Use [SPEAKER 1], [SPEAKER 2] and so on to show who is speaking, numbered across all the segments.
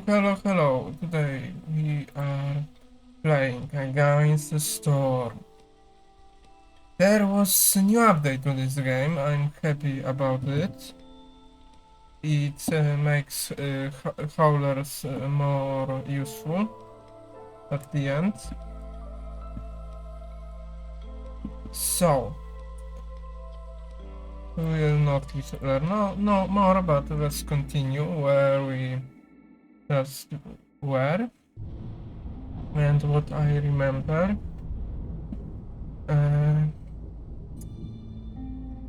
[SPEAKER 1] Hello. Today we are playing against the storm. There was a new update to this game. I'm happy about it. It makes howlers more useful at the end. So we will not learn no more, but let's continue where we just were. And what I remember,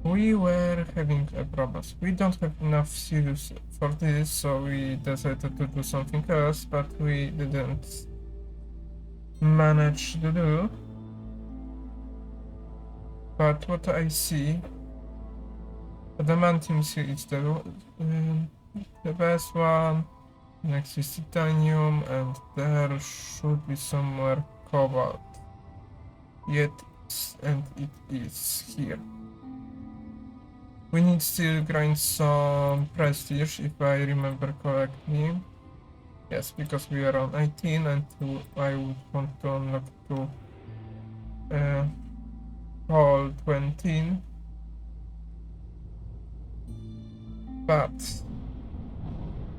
[SPEAKER 1] we were having a problem. We don't have enough seals for this, so we decided to do something else, but we didn't manage to do. But what I see, the adamantium seal is the best one. Next is titanium, and there should be somewhere cobalt. Yet, and it is here. We need to grind some prestige, if I remember correctly. Yes, because we are on 18, and I would want to unlock to all 20. But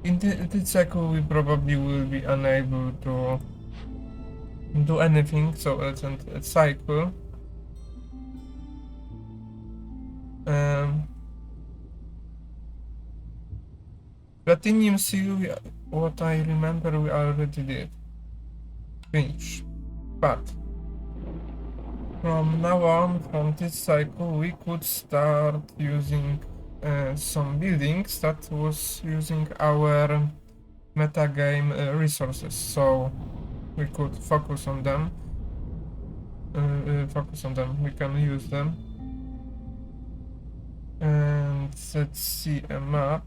[SPEAKER 1] in this cycle we probably will be unable to do anything, so let's end a cycle. Platinum seal, what I remember we already did. Finish. But from now on, from this cycle, we could start using some buildings that was using our metagame resources, so we could focus on them. We can use them. And let's see a map.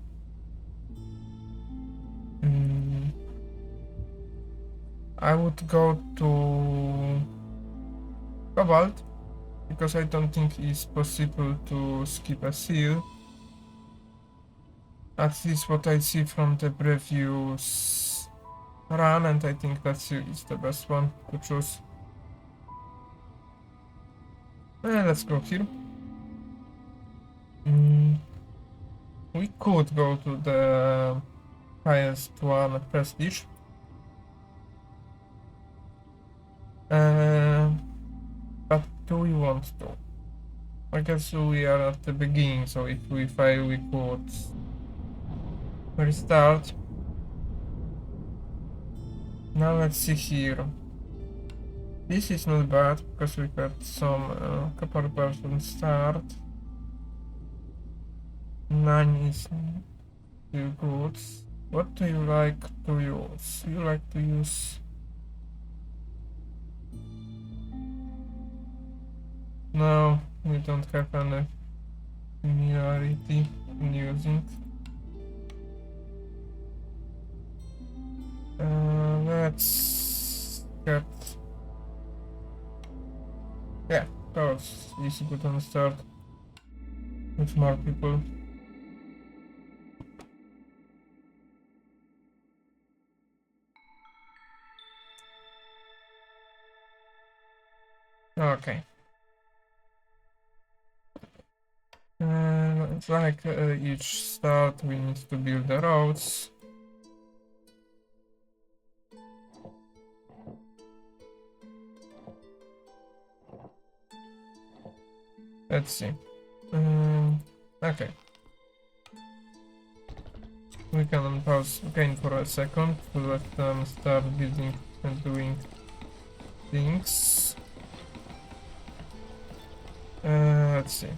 [SPEAKER 1] I would go to Cobalt because I don't think it's possible to skip a seal. At least what I see from the previous run, and I think that seal is the best one to choose. Let's go here. We could go to the highest one, prestige. But do we want to? I guess we are at the beginning, so if we fail, we could restart. Now let's see here. This is not bad because we got some couple person start. 9 is still good. What do you like to use? You like to use... No, we don't have any familiarity in using. Let's get... Yeah, that was easy button start with more people. Okay. It's like each start we need to build the roads. Let's see. Okay. We can pause again for a second to let them start building and doing things. Let's see.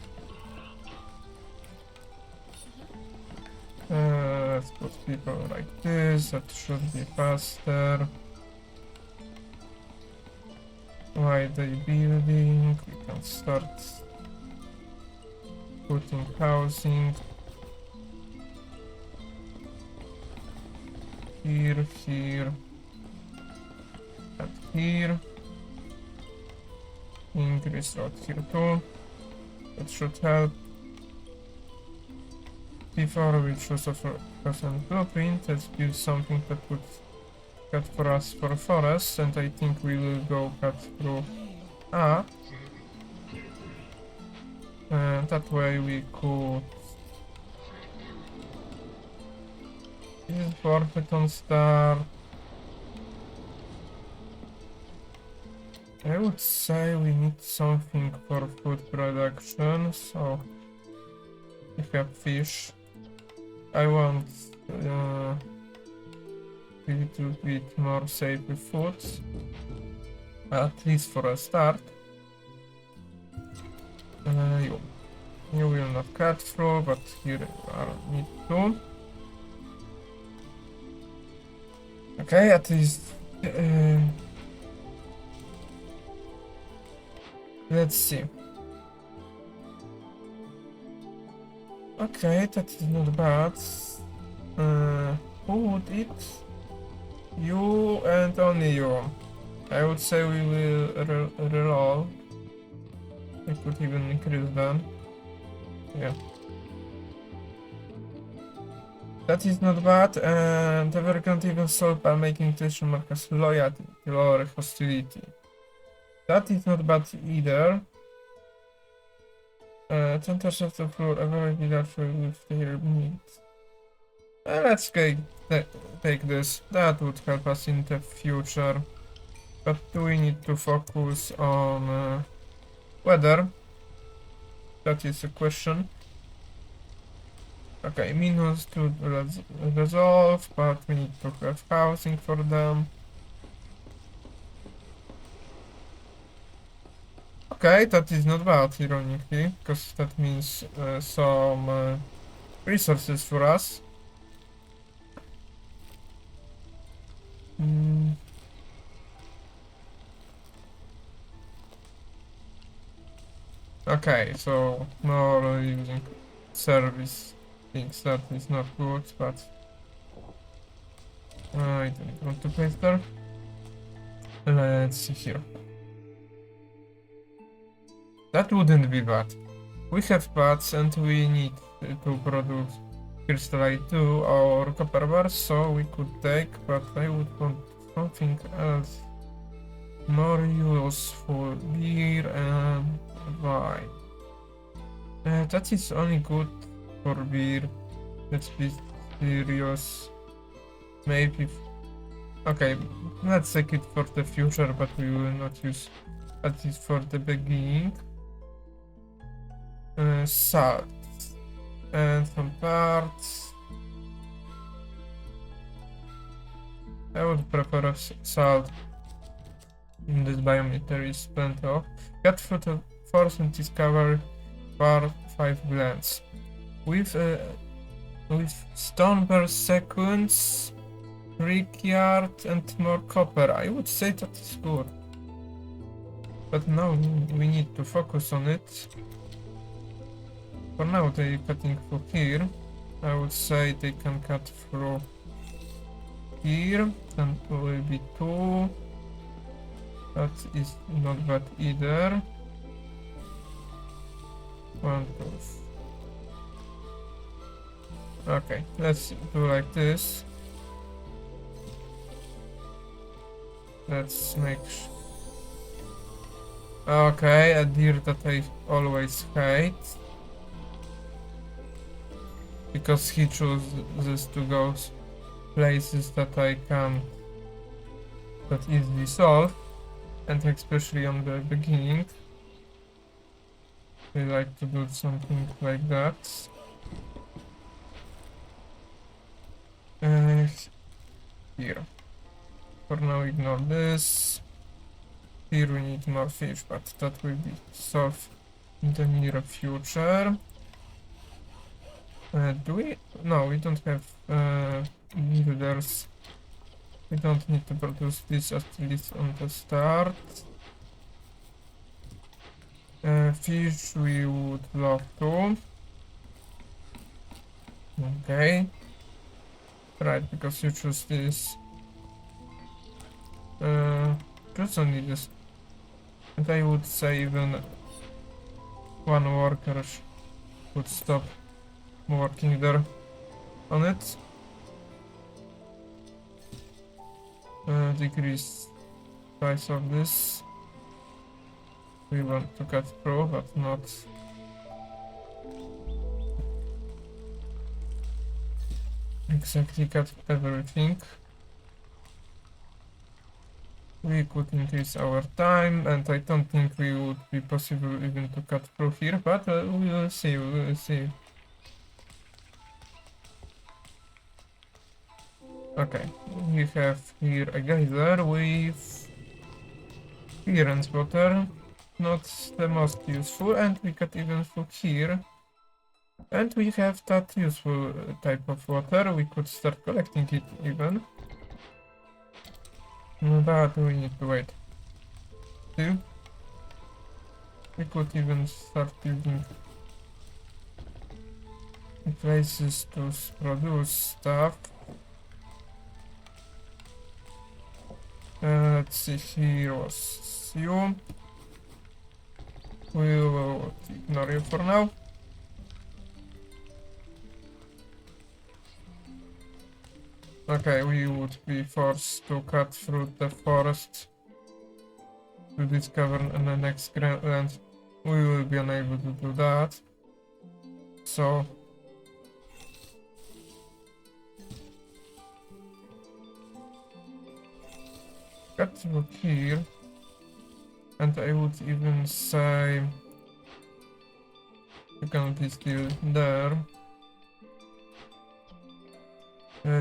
[SPEAKER 1] Let's put people like this, that should be faster. Why they building? We can start putting housing. Here, here, and here. Increase road here too. That should help. Before we choose focus on blueprint. Let's build something that would cut for us for forest, and I think we will go cut through A. And that way we could... Is it worth it on start? I would say we need something for food production, so we have fish. I want a little bit more safe with food, at least for a start. You will not cut through, but here are need to. Okay, at least let's see. Okay, that is not bad. Who would eat? You and only you. I would say we will reroll. I could even increase them. Yeah. That is not bad, and we're going to even solve by making tension markers loyalty to lower hostility. That is not bad either. 10% of the floor every larger with their needs. Let's take this. That would help us in the future. But do we need to focus on weather? That is a question. Okay, minus to resolve, but we need to have housing for them. Okay, that is not bad, ironically, because that means some resources for us. Okay, so more using service things, that is not good, but I don't want to place there. Let's see here. That wouldn't be bad. We have bats and we need to produce crystallite 2 or copper bars, so we could take, but I would want something else more useful. Beer and wine. That is only good for beer. Let's be serious. Maybe. Okay, let's take it for the future, but we will not use at least for the beginning. Salt and some parts. I would prefer salt in this biome. There is plenty of. Cut fruit of force and discover par 5 blends with stone per seconds, brickyard and more copper. I would say that is good, but now we need to focus on it. For now they're cutting through here. I would say they can cut through here, and will be 2. That is not bad either. 1, 2. Okay, let's do like this. Let's make okay, a deer that I always hate, because he chooses to go places that I can that easily solve, and especially on the beginning. I like to do something like that. Here. For now, ignore this. Here we need more fish, but that will be solved in the near future. Do we? No, we don't have builders. We don't need to produce this at least on the start. Fish we would love to. Okay. Right, because you choose this. Just only this. And I would say even one worker would stop working there on it. decrease price of this. We want to cut through, but not exactly cut everything. We could increase our time, and I don't think we would be possible even to cut through here, but we will see, we will see. Okay, we have here a geyser with clearance water, not the most useful, and we cut even through here. And we have that useful type of water, we could start collecting it even. But we need to wait. See? We could even start using places to produce stuff. Let's see, here was you. We will ignore you for now. Okay, we would be forced to cut through the forest to discover the next land. We will be unable to do that. So cut through here, and I would even say you can be still there.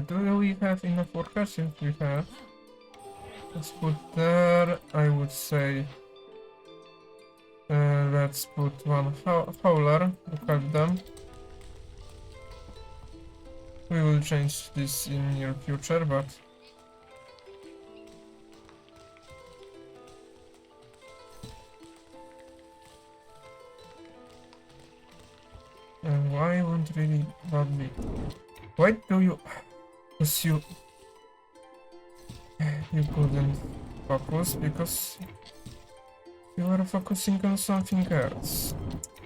[SPEAKER 1] Do we have enough workers? Yes, we have. Let's put there. I would say let's put one howler to cut them. We will change this in near future, but why won't really badly? Why do you? Because you couldn't focus because you are focusing on something else.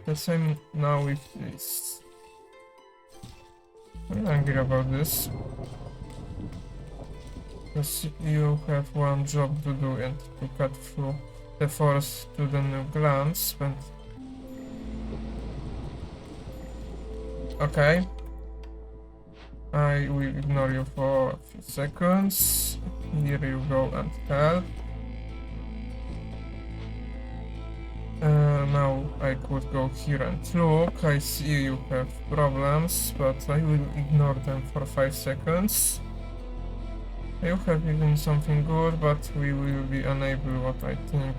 [SPEAKER 1] The same now with this. I'm angry about this. Because you have one job to do and to cut through the forest to the new glands, but okay. I will ignore you for a few seconds. Here you go and help. Now I could go here and look. I see you have problems, but I will ignore them for 5 seconds. You have even something good, but we will be unable, what I think.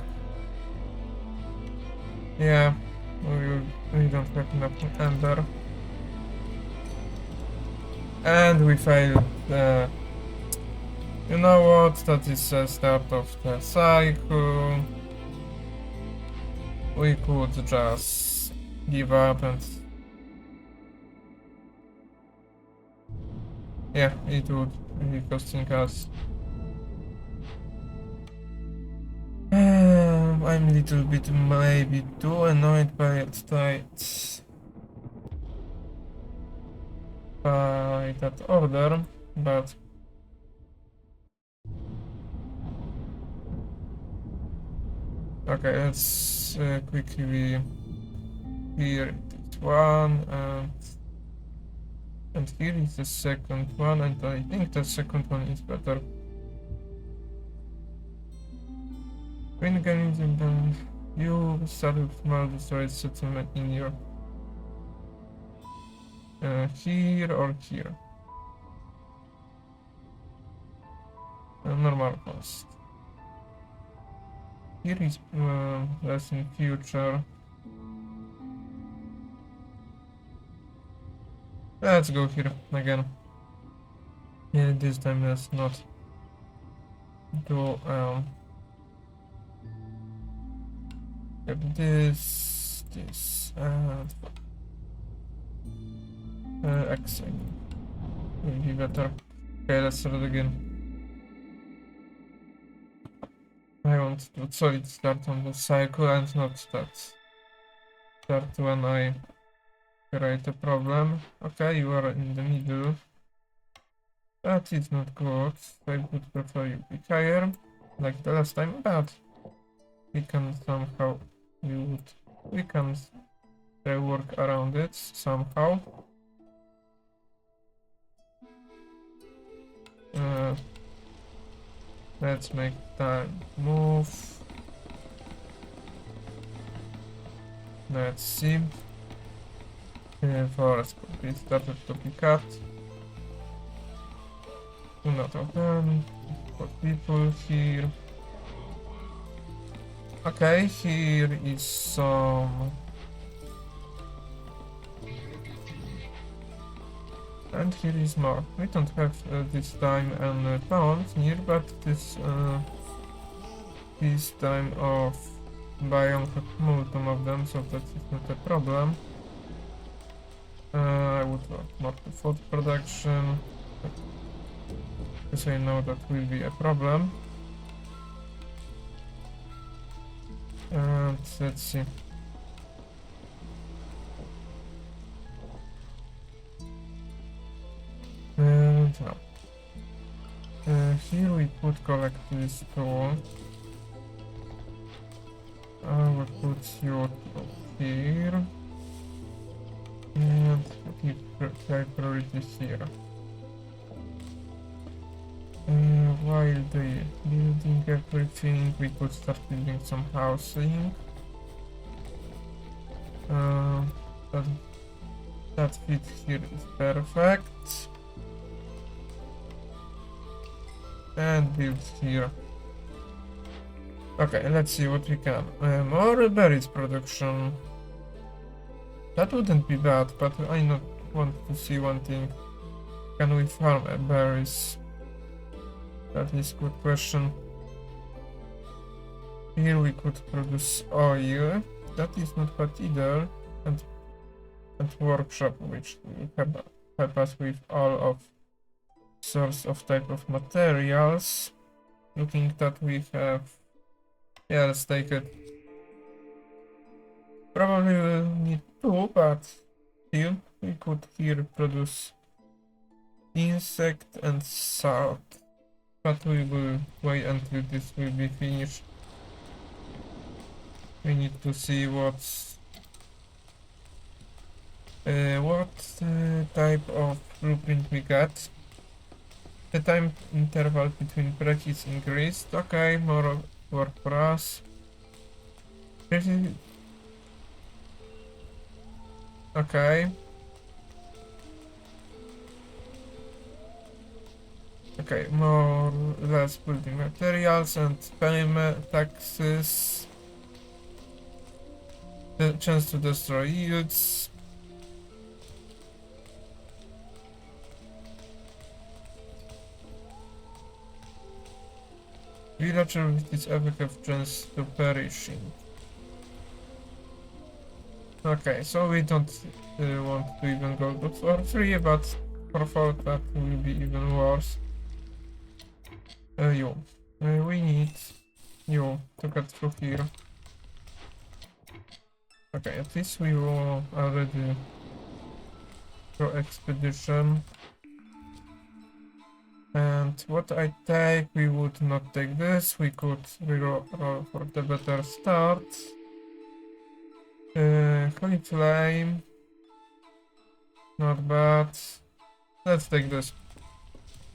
[SPEAKER 1] Yeah, we don't have enough ember. And we failed. You know what? That is the start of the cycle. We could just give up and yeah, it would be costing us. I'm a little bit maybe too annoyed by that order, but okay, let's quickly here this one and here is the second one, and I think the second one is better. When getting you started small destroyed settlement in your here or here. Normal cost. Here is less in future. Let's go here again. Yeah, this time let's not do this and X will be better. Okay, let's start again. I want to solid start on the cycle and not start when I create a problem. Okay, you are in the middle. That is not good. I would prefer you be higher, like the last time, but we can somehow, we can work around it somehow. Uh, let's make time move. Let's see. Forest could be started to be cut. Do not open. Put people here. Okay, here is some. And here is more. We don't have this time an pond near, but this time of biome have multiple of them, so that is not a problem. I would want more to food production, because I know that will be a problem. And let's see. And here we could collect this tool. I will put you here. And keep high priority here. While they building everything, we could start building some housing. That fit here is perfect. And build here. Okay, let's see what we can. More berries production. That wouldn't be bad, but I not want to see one thing. Can we farm berries? That is good question. Here we could produce oil. That is not bad either. And workshop, which will help us with all of source of type of materials. Looking that we have. Yeah, let's take it. Probably will need two, but still we could here produce insect and salt. But we will wait until this will be finished. We need to see what type of blueprint we got. The time interval between break is increased. Okay, more work for us. Okay. Okay, more or less building materials and payment taxes. The chance to destroy yields. Villager with this epic have chance to perishing. Okay, so we don't want to even go for free, but for 4 that will be even worse. We need you to get through here. Okay, at least we will already go expedition. And what I take, we would not take this. We could reroll for the better start. Holy Flame. Not bad. Let's take this.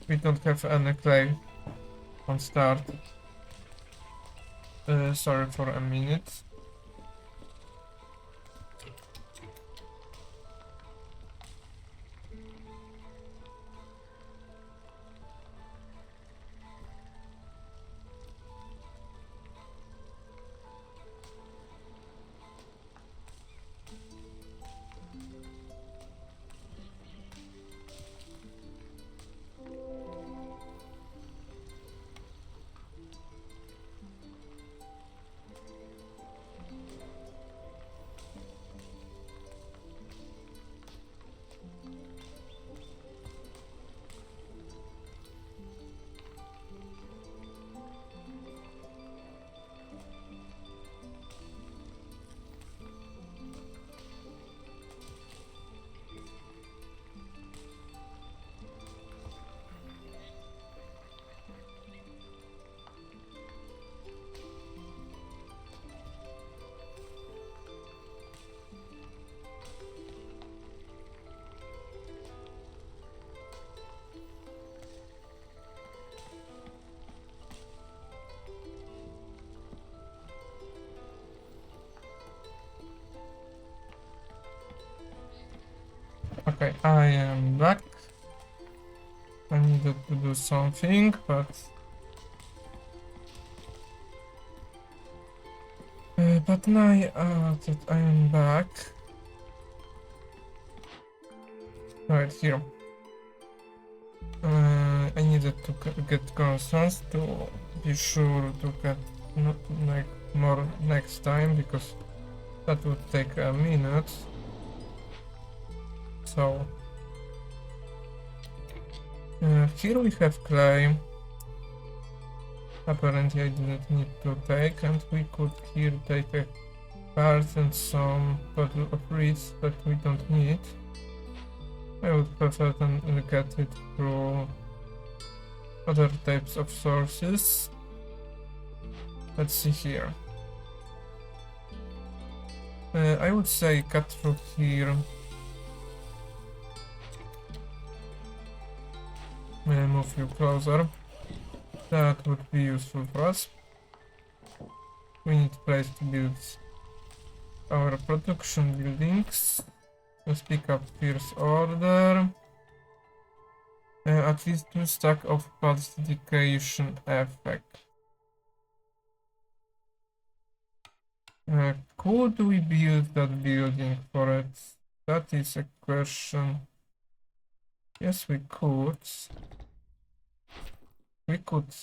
[SPEAKER 1] We don't have any clay on start. Sorry for a minute. Okay, I am back. I needed to do something, but now that I am back, right here, I needed to get constants to be sure to get like more next time, because that would take a minute. So here we have clay. Apparently I didn't need to take, and we could here take a card and some bottle of reeds that we don't need. I would prefer to get it through other types of sources. Let's see here. I would say cut through here. Move you closer. That would be useful for us. We need a place to build our production buildings. Let's pick up First Order. At least 2 stack of pulse dedication effect. Could we build that building for it? That is a question. Yes, we could. We could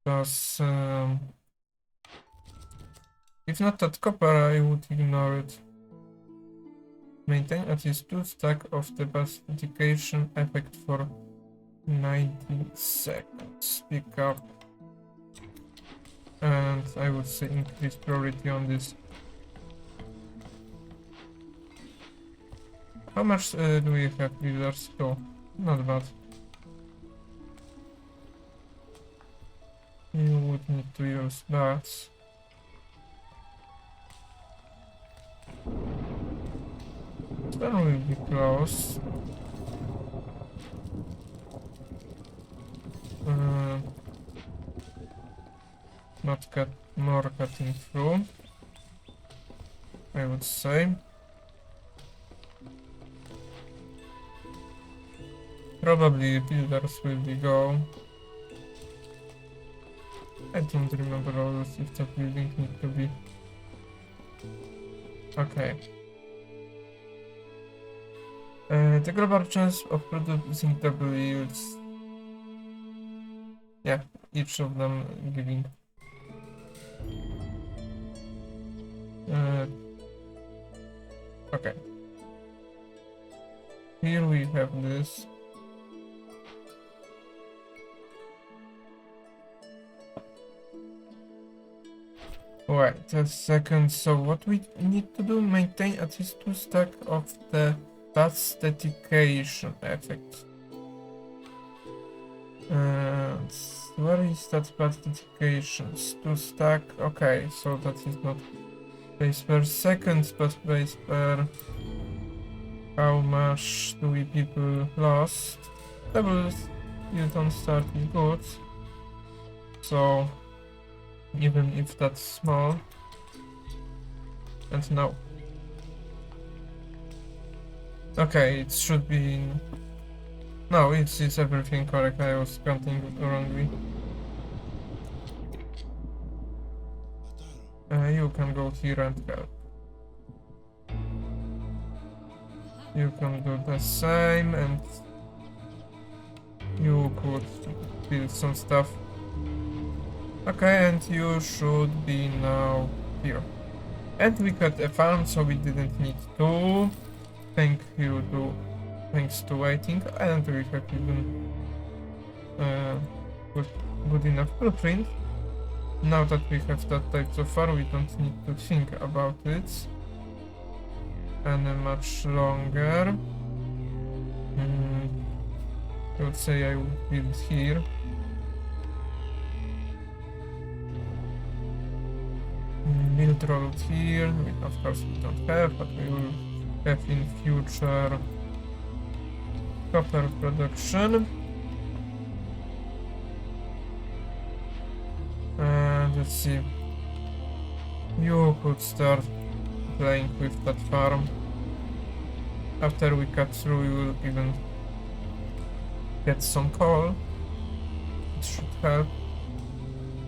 [SPEAKER 1] just... if not that copper, I would ignore it. Maintain at least 2 stack of the pulse dedication effect for 90 seconds. Pick up. And I would say increase priority on this. How much do we have builders? Oh, not bad. You would need to use that. That will be close. Not cut more cutting through, I would say. Probably builders will be go. I don't remember always if the building need to be. Okay. The global chance of producing double yields. Yeah, each of them giving. Okay. Here we have this. Wait a second, so what we need to do, maintain at least 2 stack of the pulse dedication effect. Where is that pulse dedication? 2 stack, okay, so that is not base per second, but base per how much do we people lost. Doubles you don't start with good, so even if that's small. And now, okay, it should be no, it's everything correct. I was counting wrongly. You can go here and help. You can do the same, and you could build some stuff. Okay, and you should be now here. And we got a farm, so we didn't need to. Thanks to waiting, and we have even good enough blueprint. Now that we have that type so far, we don't need to think about it any much longer. I would say I would build here. Build road here, of course we don't have, but we will have in future copper production. And let's see, you could start playing with that farm. After we cut through, we will even get some coal. It should help.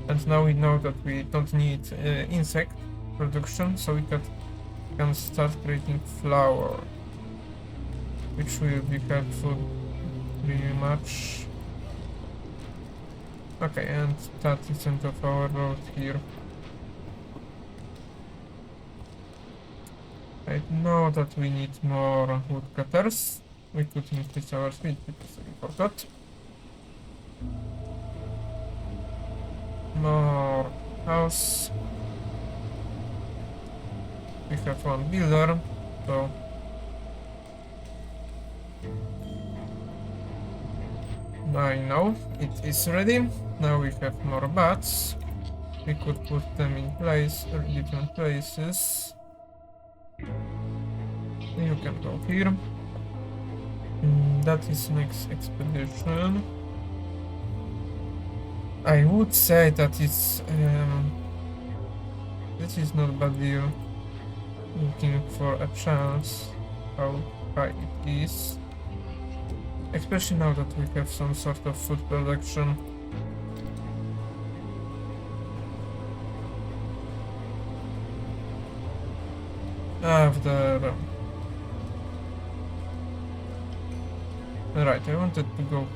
[SPEAKER 1] And now we know that we don't need insect production, so we can start creating flour, which will be helpful pretty much. Okay, and that is end of our road here. I know that we need more woodcutters. We could increase our speed because we forgot. More house. We have one builder, so I know it is ready. Now we have more bats. We could put them in place or different places. You can go here. That is next expedition. I would say that it's this is not bad deal. Looking for a chance how high it is. Especially now that we have some sort of food production. After right, I wanted to go.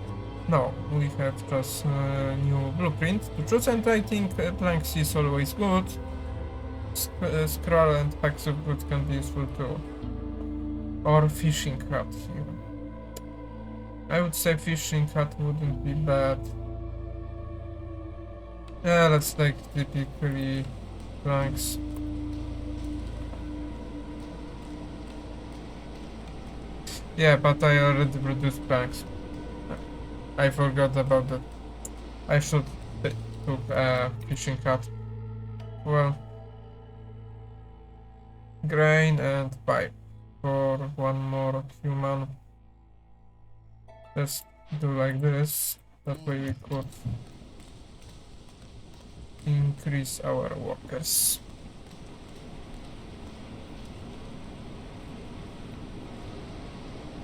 [SPEAKER 1] No, we have just new blueprint to choose, and I think planks is always good. Scroll and packs of wood can be useful too. Or fishing hut here. I would say fishing hut wouldn't be bad. Yeah, let's take typically planks. Yeah, but I already produced planks. I forgot about that. I should took a fishing hut. Well, grain and pipe for one more human. Let's do like this. That way we could increase our workers.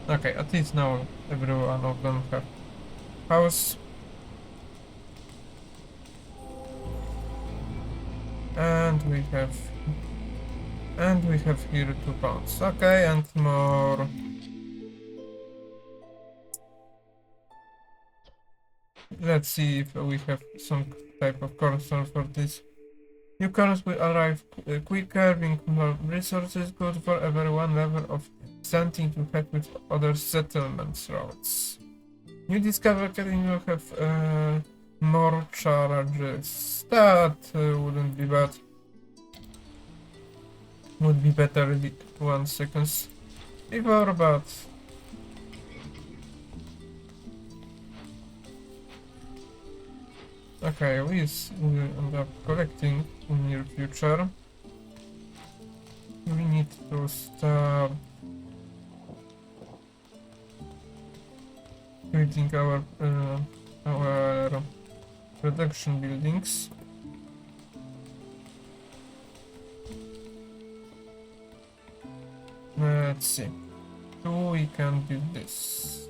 [SPEAKER 1] Okay, at least now every one of them have house. And we have here 2 pounds. Okay, and more. Let's see if we have some type of cornerstone for this. New corners will arrive quicker, being more resources, good for everyone level of standing to head with other settlements routes. New discover getting will have more charges. That wouldn't be bad. Would be better 1 second before, but okay, we will end up collecting in near future. We need to start building our production buildings. Let's see. So we can build this.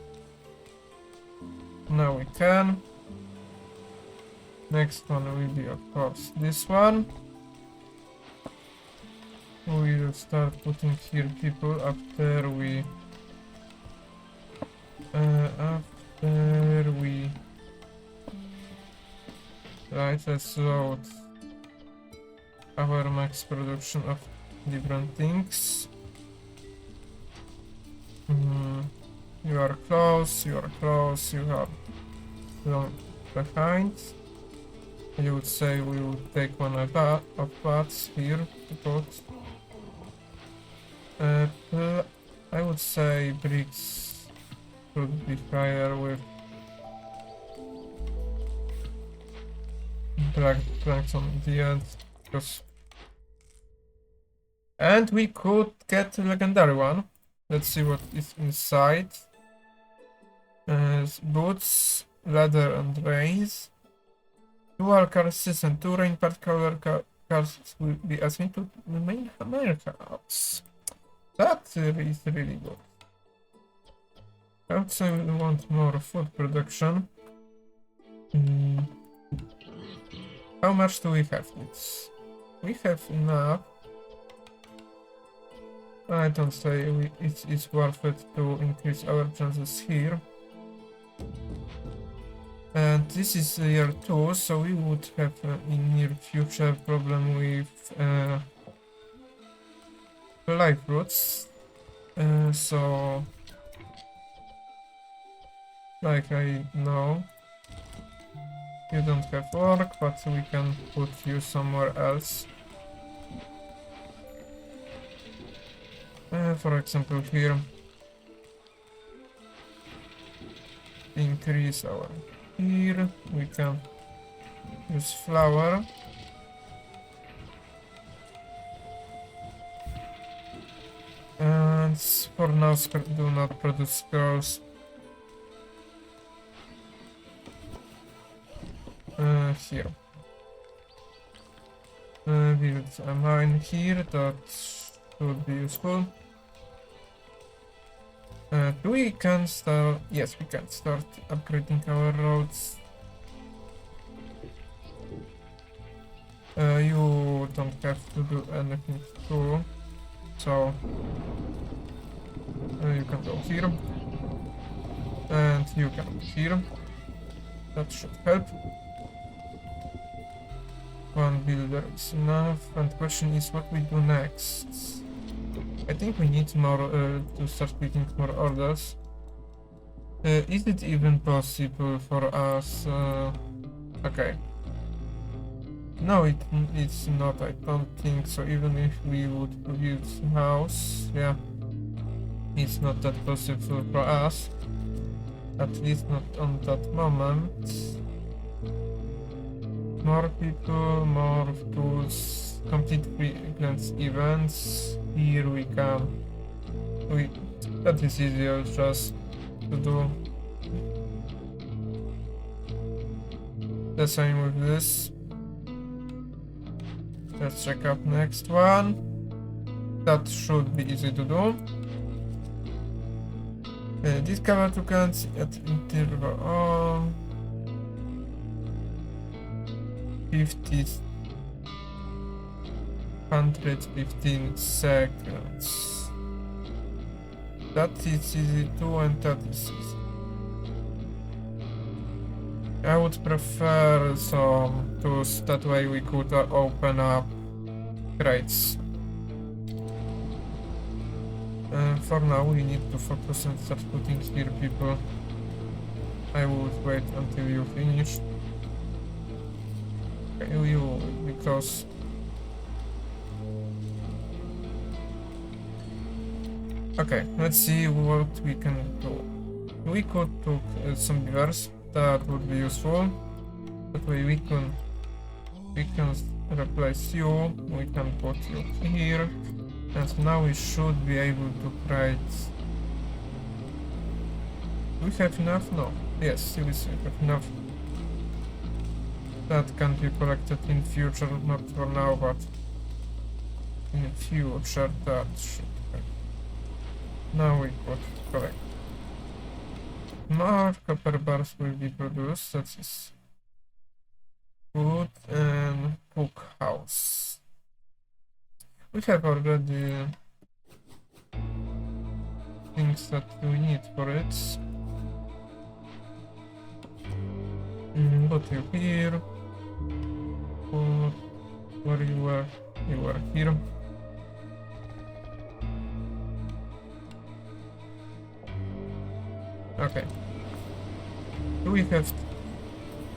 [SPEAKER 1] Now we can. Next one will be, of course, this one. We will start putting here people after we right, let's load our max production of different things. You are close, you are close, you are long behind. I would say we will take one of bats here to put. I would say bricks should be higher with planks on the end, because and we could get a legendary one. Let's see what is inside. Boots, leather and reins. Dual car system, 2 rain particular cars will be assigned to the main America house. That is really good. I would say we want more food production. Hmm. How much do we have? We have enough. I don't say it's worth it to increase our chances here. And this is year 2, so we would have in near future problem with live roots. So like I know you don't have work, but we can put you somewhere else. For example here, increase our here, we can use flour. And for now do not produce scrolls. Here. Build a mine here, that should be useful. We can start, yes, we can start upgrading our roads. You don't have to do anything too, so you can go here, and you can go here. That should help. One builder is enough, and the question is what we do next. I think we need more to start getting more orders. Is it even possible for us? Okay. No, it's not. I don't think so. Even if we would build a house, yeah, it's not that possible for us. At least not on that moment. More people, more tools, complete freelance events. Here we can. That is easier just to do. The same with this. Let's check out next one. That should be easy to do. Discover tokens at interval on 115 seconds. That is easy too, and that is easy. I would prefer some tools, that way we could open up crates. For now we need to focus and start putting here people. I would wait until you finish. Okay, you, because okay, let's see what we can do. We could took some beavers, that would be useful. That way we can replace you, we can put you here, and now we should be able to create. Do we have enough? No. Yes, we have enough. That can be collected in future, not for now, but in future that should help. Now we could collect. More copper bars will be produced, that is good, and cook house. We have already things that we need for it. Put you here. Put where you were here. Okay. Do we have?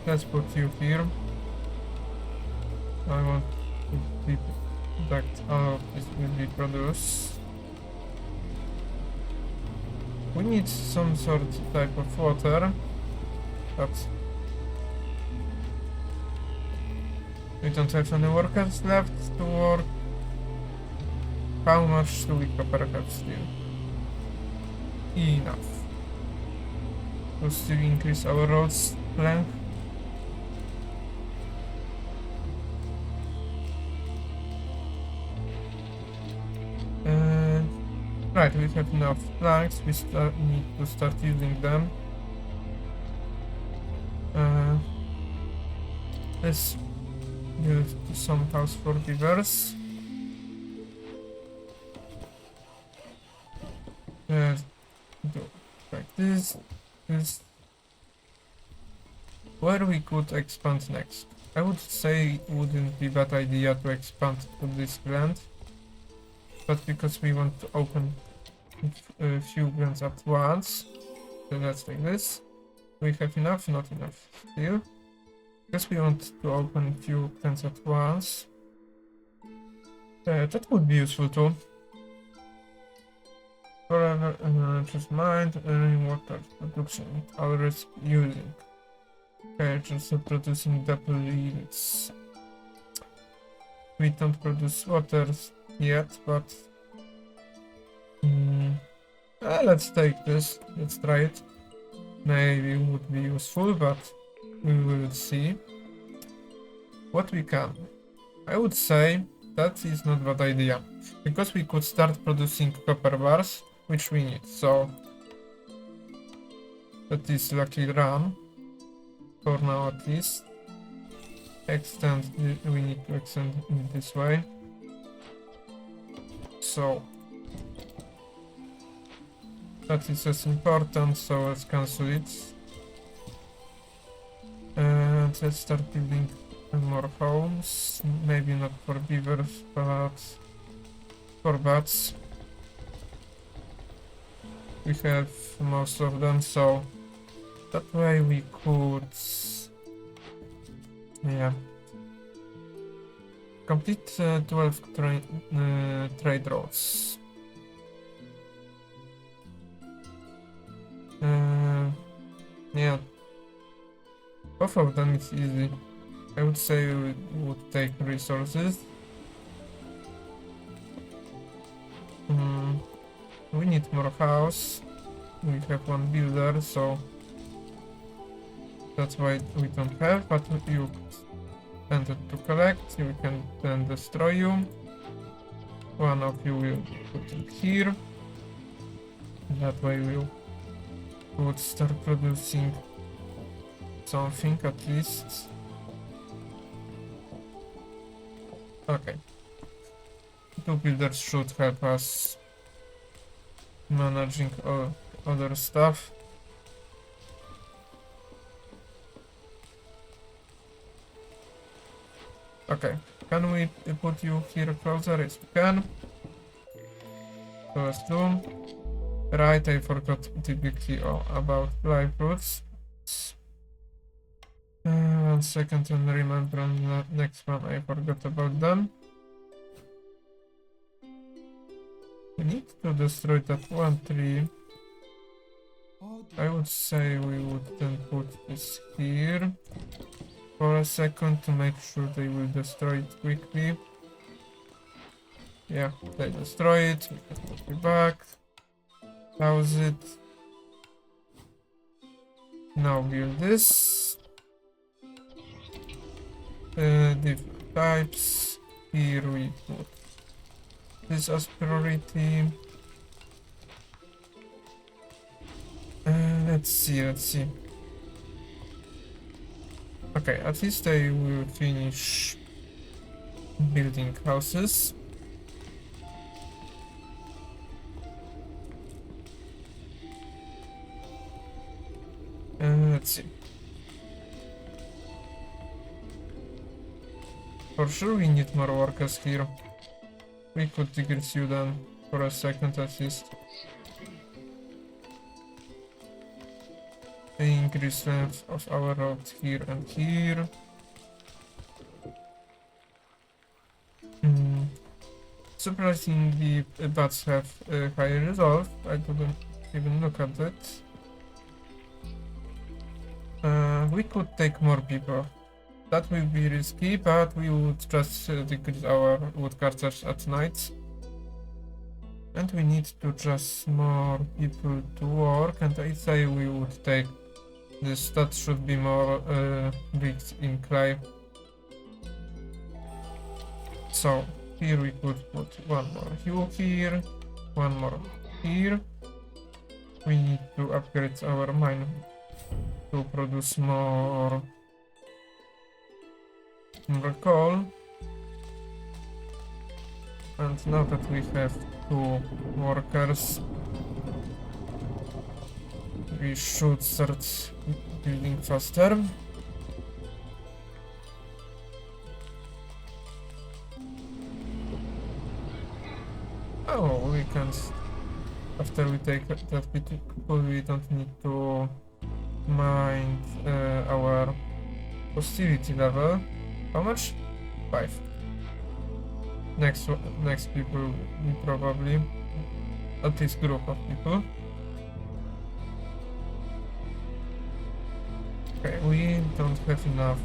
[SPEAKER 1] Let's put you here. I want to be that all of this will be produced. We need some sort of type of water, but we don't have any workers left to work. How much do we copper have still? Enough. To still increase our road's length. Right, we have enough planks, we need to start using them. Let's build some house for beavers. Do like this. Where we could expand next? I would say it wouldn't be bad idea to expand to this land, but because we want to open a few grants at once, so let's take this. We have enough, not enough still. Because we want to open a few grants at once. That would be useful too. Forever, just mind, water production, our risk using. Okay, just producing double yields. We don't produce water yet, but let's take this. Let's try it. Maybe it would be useful, but we will see what we can. I would say that is not bad idea, because we could start producing copper bars, which we need. So that is lucky run for now at least. Extend, we need to extend in this way. So that is as important, so let's cancel it. And let's start building more homes. Maybe not for beavers, but for bats. We have most of them, so that way we could, yeah, complete 12 trade roads. Yeah, both of them is easy. I would say we would take resources. We need more house. We have one builder, so that's why we don't have, but you send it to collect, we can then destroy you. One of you will put it here. That way we would start producing something at least. Okay. Two builders should help us managing all other stuff. Okay, can we put you here closer? Yes, we can. So let's do. Right, I forgot typically about live roots. 1 second and remember on the next one I forgot about them. We need to destroy that one tree. I would say we would then put this here for a second to make sure they will destroy it quickly. Yeah, they destroy it. We can put it back. How's it? Now build this. Different types. Here we put this as priority. Let's see. Okay, at least I will finish building houses. Let's see. For sure we need more workers here. We could decrease you then for a second at least. Increase length of our road here and here. Surprisingly, bats have a higher resolve. I didn't even look at it. We could take more people. That will be risky, but we would just decrease our woodcutters at night. And we need to just more people to work, and I say we would take this. That should be more bricks in clay. So here we could put one more hue here, one more here. We need to upgrade our mine to produce more coal. And now that we have 2 workers, we should start building faster. Oh, we can't. After we take that bit, we don't need to mind our hostility level. How much? 5. Next people we probably, at least group of people. Okay, we don't have enough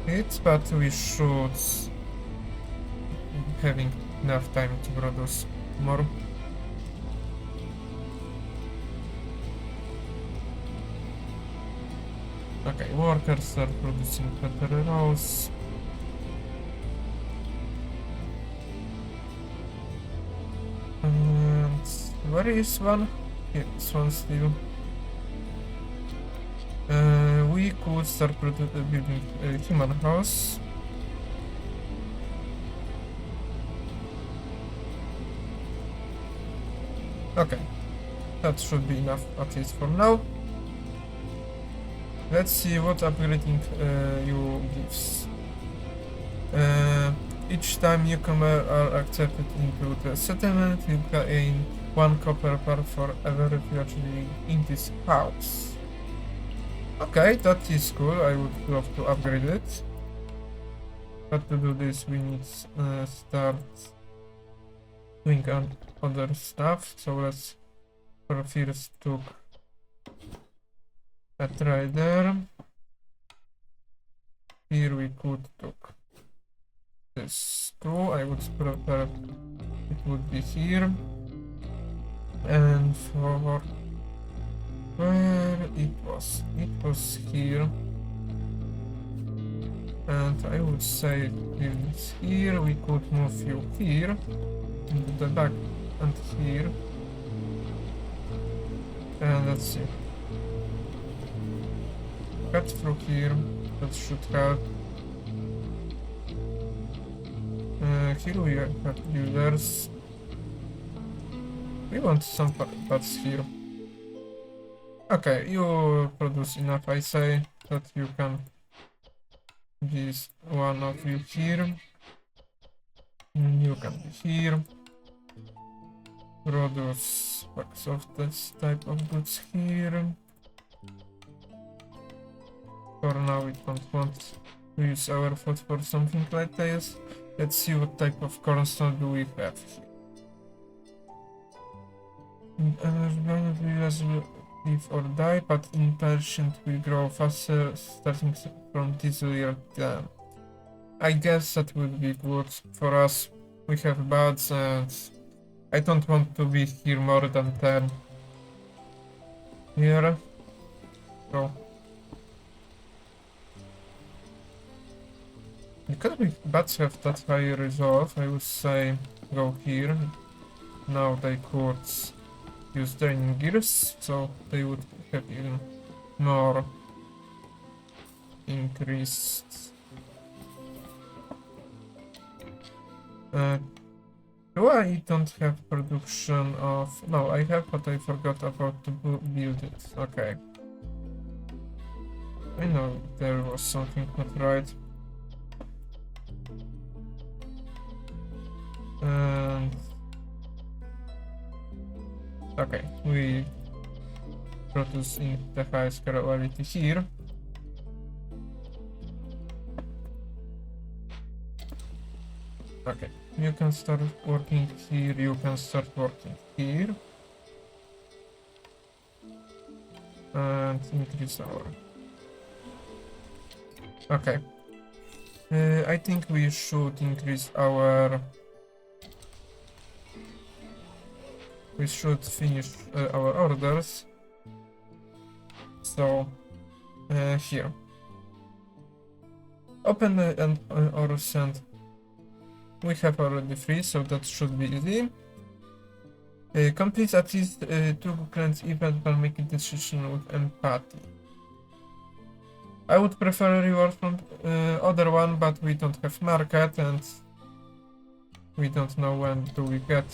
[SPEAKER 1] hits, but we should having enough time to produce more. Okay, workers are producing better rolls. And where is one? Yeah, this one still. We could start building a human house. Okay, that should be enough, at least for now. Let's see what upgrading you gives. Each time newcomers are accepted into the settlement, you gain 1 copper bar for every refugee in this house. Okay, that is cool. I would love to upgrade it. But to do this, we need start doing other stuff. So let's first took a trader. Here we could took this too. I would prefer it would be here. And for where it was here. And I would say it's here. We could move you here into the back and here. And let's see. Cut through here. That should help. Here we have builders. We want some parts here. Okay, you produce enough, I say, that you can be one of you here. You can be here. Produce packs of this type of goods here. For now we don't want to use our food for something like this. Let's see what type of cornerstone do we have here. Village live or die, but impatient will grow faster starting from this year. I guess that would be good for us. We have bats and I don't want to be here more than 10 here. So because bats have that high resolve, I would say go here. Now they could use draining gears, so they would have even more increased. Do I don't have production of... No, I have, but I forgot about to build it. Okay. I know there was something not right. And... Okay, we produce in the highest quality here. Okay, you can start working here, you can start working here. And increase our... Okay. I think we should increase our... We should finish our orders. So, here. Open and or send. We have already 3, so that should be easy. Complete at least 2 clans events while making decision with empathy. I would prefer a reward from other one, but we don't have market and we don't know when do we get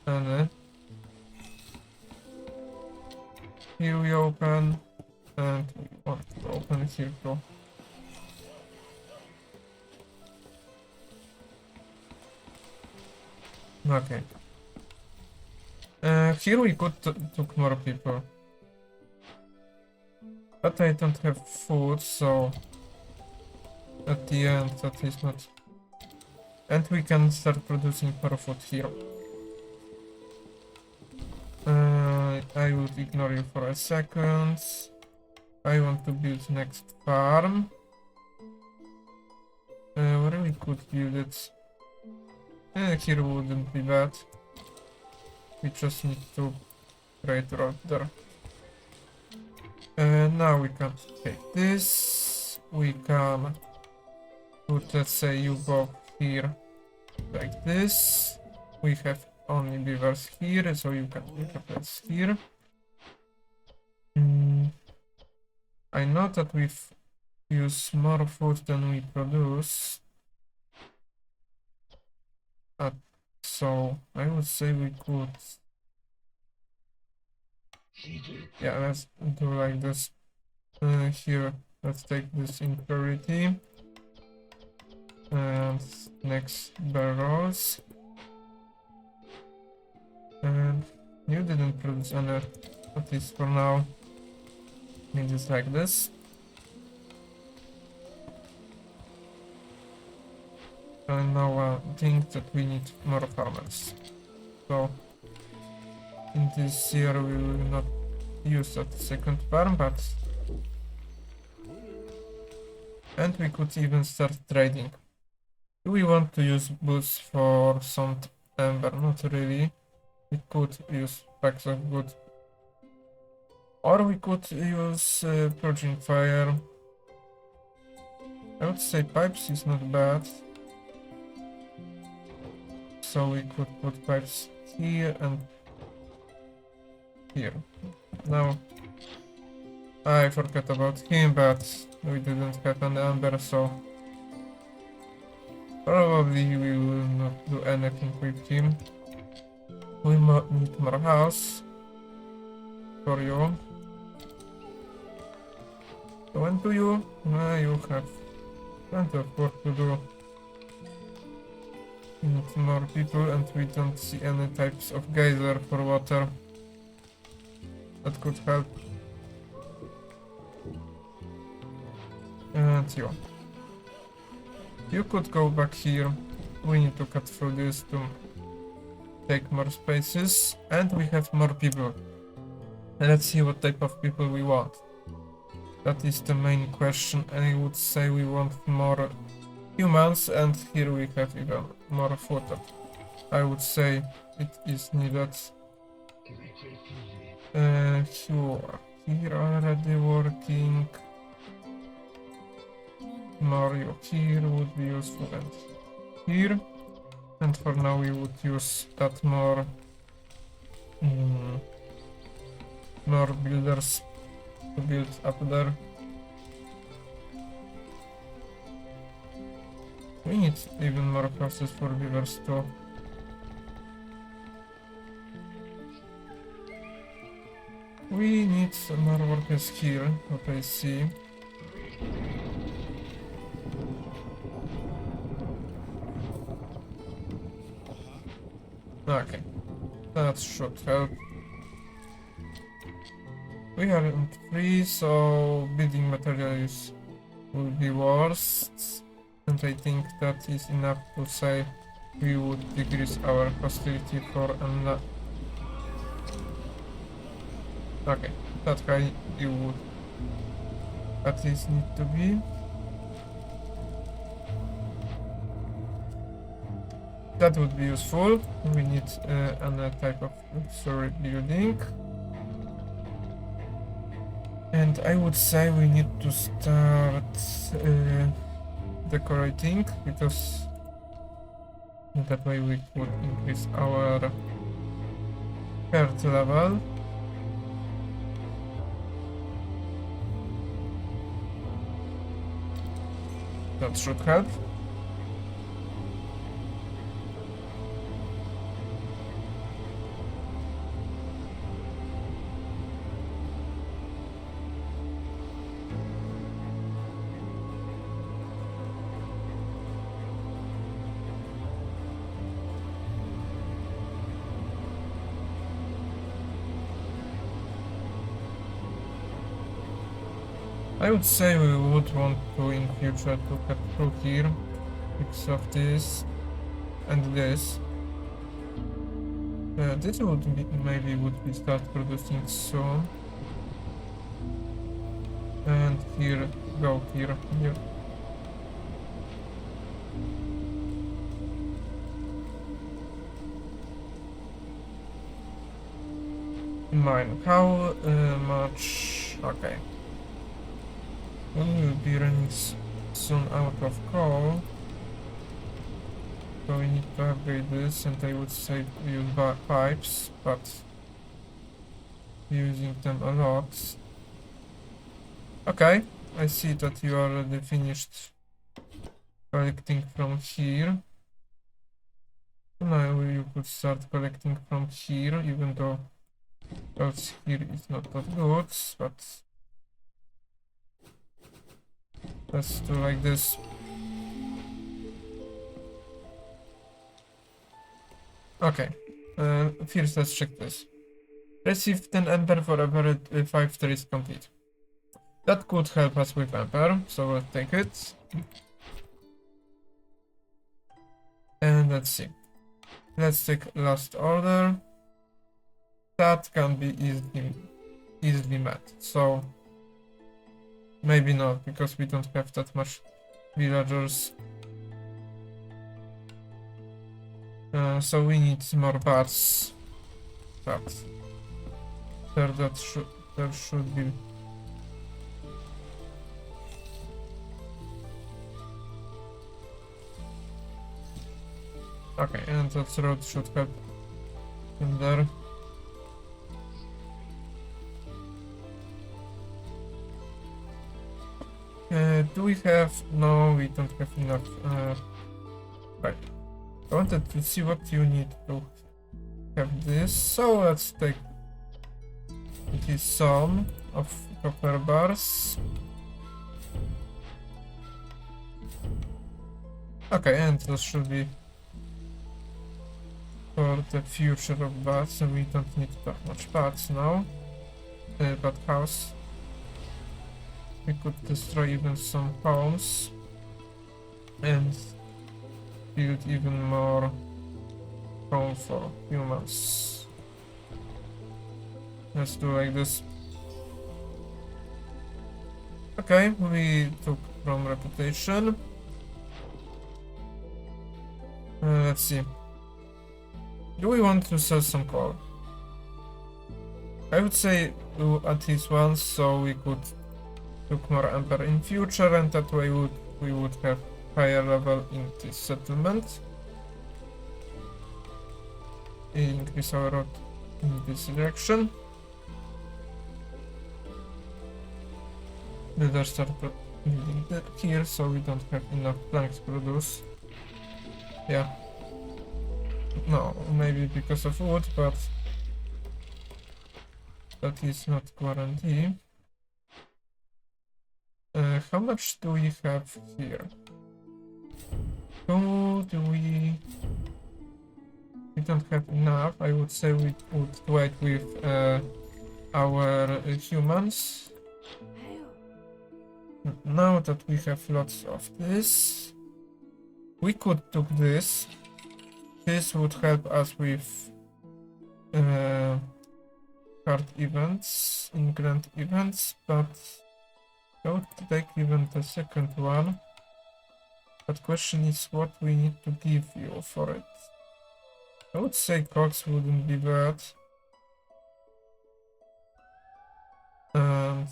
[SPEAKER 1] any. Here we open and we want to open here too. Okay. Here we could took more people. But I don't have food, so at the end that is not. And we can start producing more food here. I would ignore you for a second. I want to build next farm. Where we could build it. Here wouldn't be bad. We just need to create road there. Now we can take this. We can put, let's say, you go here like this. We have only beavers here, so you can put a place here. I know that we've used more food than we produce. So I would say we could. Yeah, let's do like this. Here, let's take this in priority. And next barrels. And you didn't produce any, at least for now. Need this like this. And now I think that we need more farmers. So in this year we will not use that second farm, but and we could even start trading. Do we want to use boots for some ember? Not really. We could use packs of wood. Or we could use purging fire. I would say pipes is not bad. So we could put pipes here and here. Now I forgot about him, but we didn't have an ember, so probably we will not do anything with him. We need more house for you. When do you? You have plenty of work to do. We need more people, and we don't see any types of geyser for water. That could help. And you could go back here. We need to cut through this to take more spaces, and we have more people. Let's see what type of people we want. That is the main question. I would say we want more humans, and here we have even more food. I would say it is needed. Here already working. More you here would be useful, and here. And for now we would use that more builders to build up there. We need even more houses for beavers too. We need some more workers here, what I see. Okay, that should help. We are in 3, so building materials will be worst. And I think that is enough to say we would decrease our hostility for an. Okay, that high you would at least need to be. That would be useful. We need another type of story building. And I would say we need to start decorating, because that way we could increase our Third level. That should help. I would say we would want to in future to cut through here because of this and this. This would be, maybe would be start producing soon. And here, go here. Mine. How much? Okay. We will be running soon out of coal. So we need to upgrade this, and I would say use pipes, but using them a lot. Okay, I see that you already finished collecting from here. Now you could start collecting from here, even though out here is not that good, but let's do like this. Okay, first let's check this. Receive 10 Ember for every 5 trades complete. That could help us with Ember, so let's take it. And let's see. Let's take last order. That can be easily met, so maybe not, because we don't have that much villagers. So we need more bats. But there should be. Okay, and that road should help in there. Do we have? No, we don't have enough. Right. I wanted to see what you need to have this, so let's take some of copper bars. Okay, and this should be for the future of bats, and we don't need that much bats now. Bat house. We could destroy even some homes and build even more home for humans. Let's do like this. Okay, we took from reputation. Let's see. Do we want to sell some coal? I would say do at least once, so we could took more Ember in future, and that way we would have higher level in this settlement. Increase our road in this direction. Builders start building that here, so we don't have enough planks to produce. Yeah. No, maybe because of wood, but that is not guaranteed. How much do we have here? Who do we? We don't have enough. I would say we would wait with our humans. Now that we have lots of this, we could do this. This would help us with card events, in grand events, but I would take even the second one. But question is what we need to give you for it. I would say cogs wouldn't be bad. And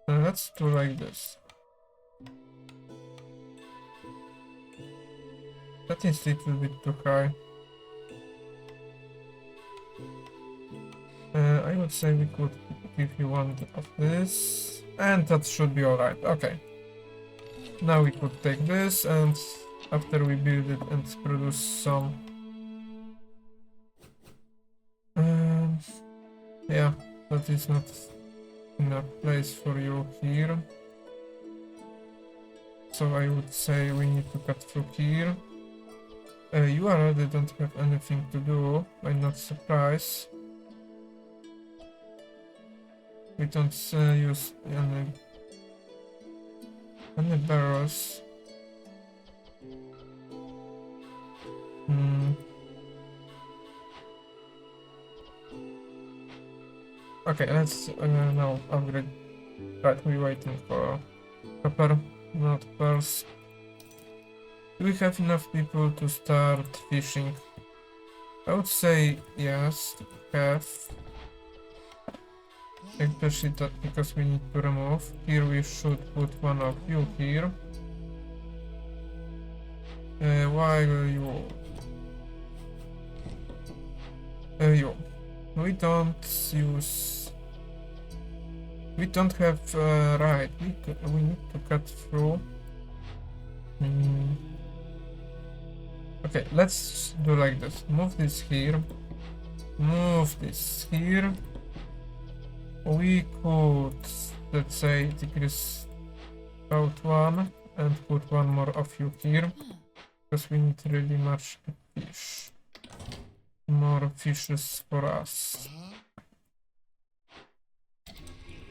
[SPEAKER 1] let's do like this. That is a little bit too high. I would say we could give you one of this, and that should be alright. Okay. Now we could take this, and after we build it and produce some... yeah, that is not enough place for you here. So I would say we need to cut through here. You already don't have anything to do, I'm not surprised. We don't use any barrels. Okay, let's now upgrade. Right, we're waiting for copper, not pearls. Do we have enough people to start fishing? I would say yes, we have. Especially that because we need to remove. Here we should put one of you here. While you... you. We don't use... We don't have... right, we need to cut through. Okay, let's do like this. Move this here. Move this here. We could, let's say, decrease about one and put one more of you here, because we need really much fish. More fishes for us.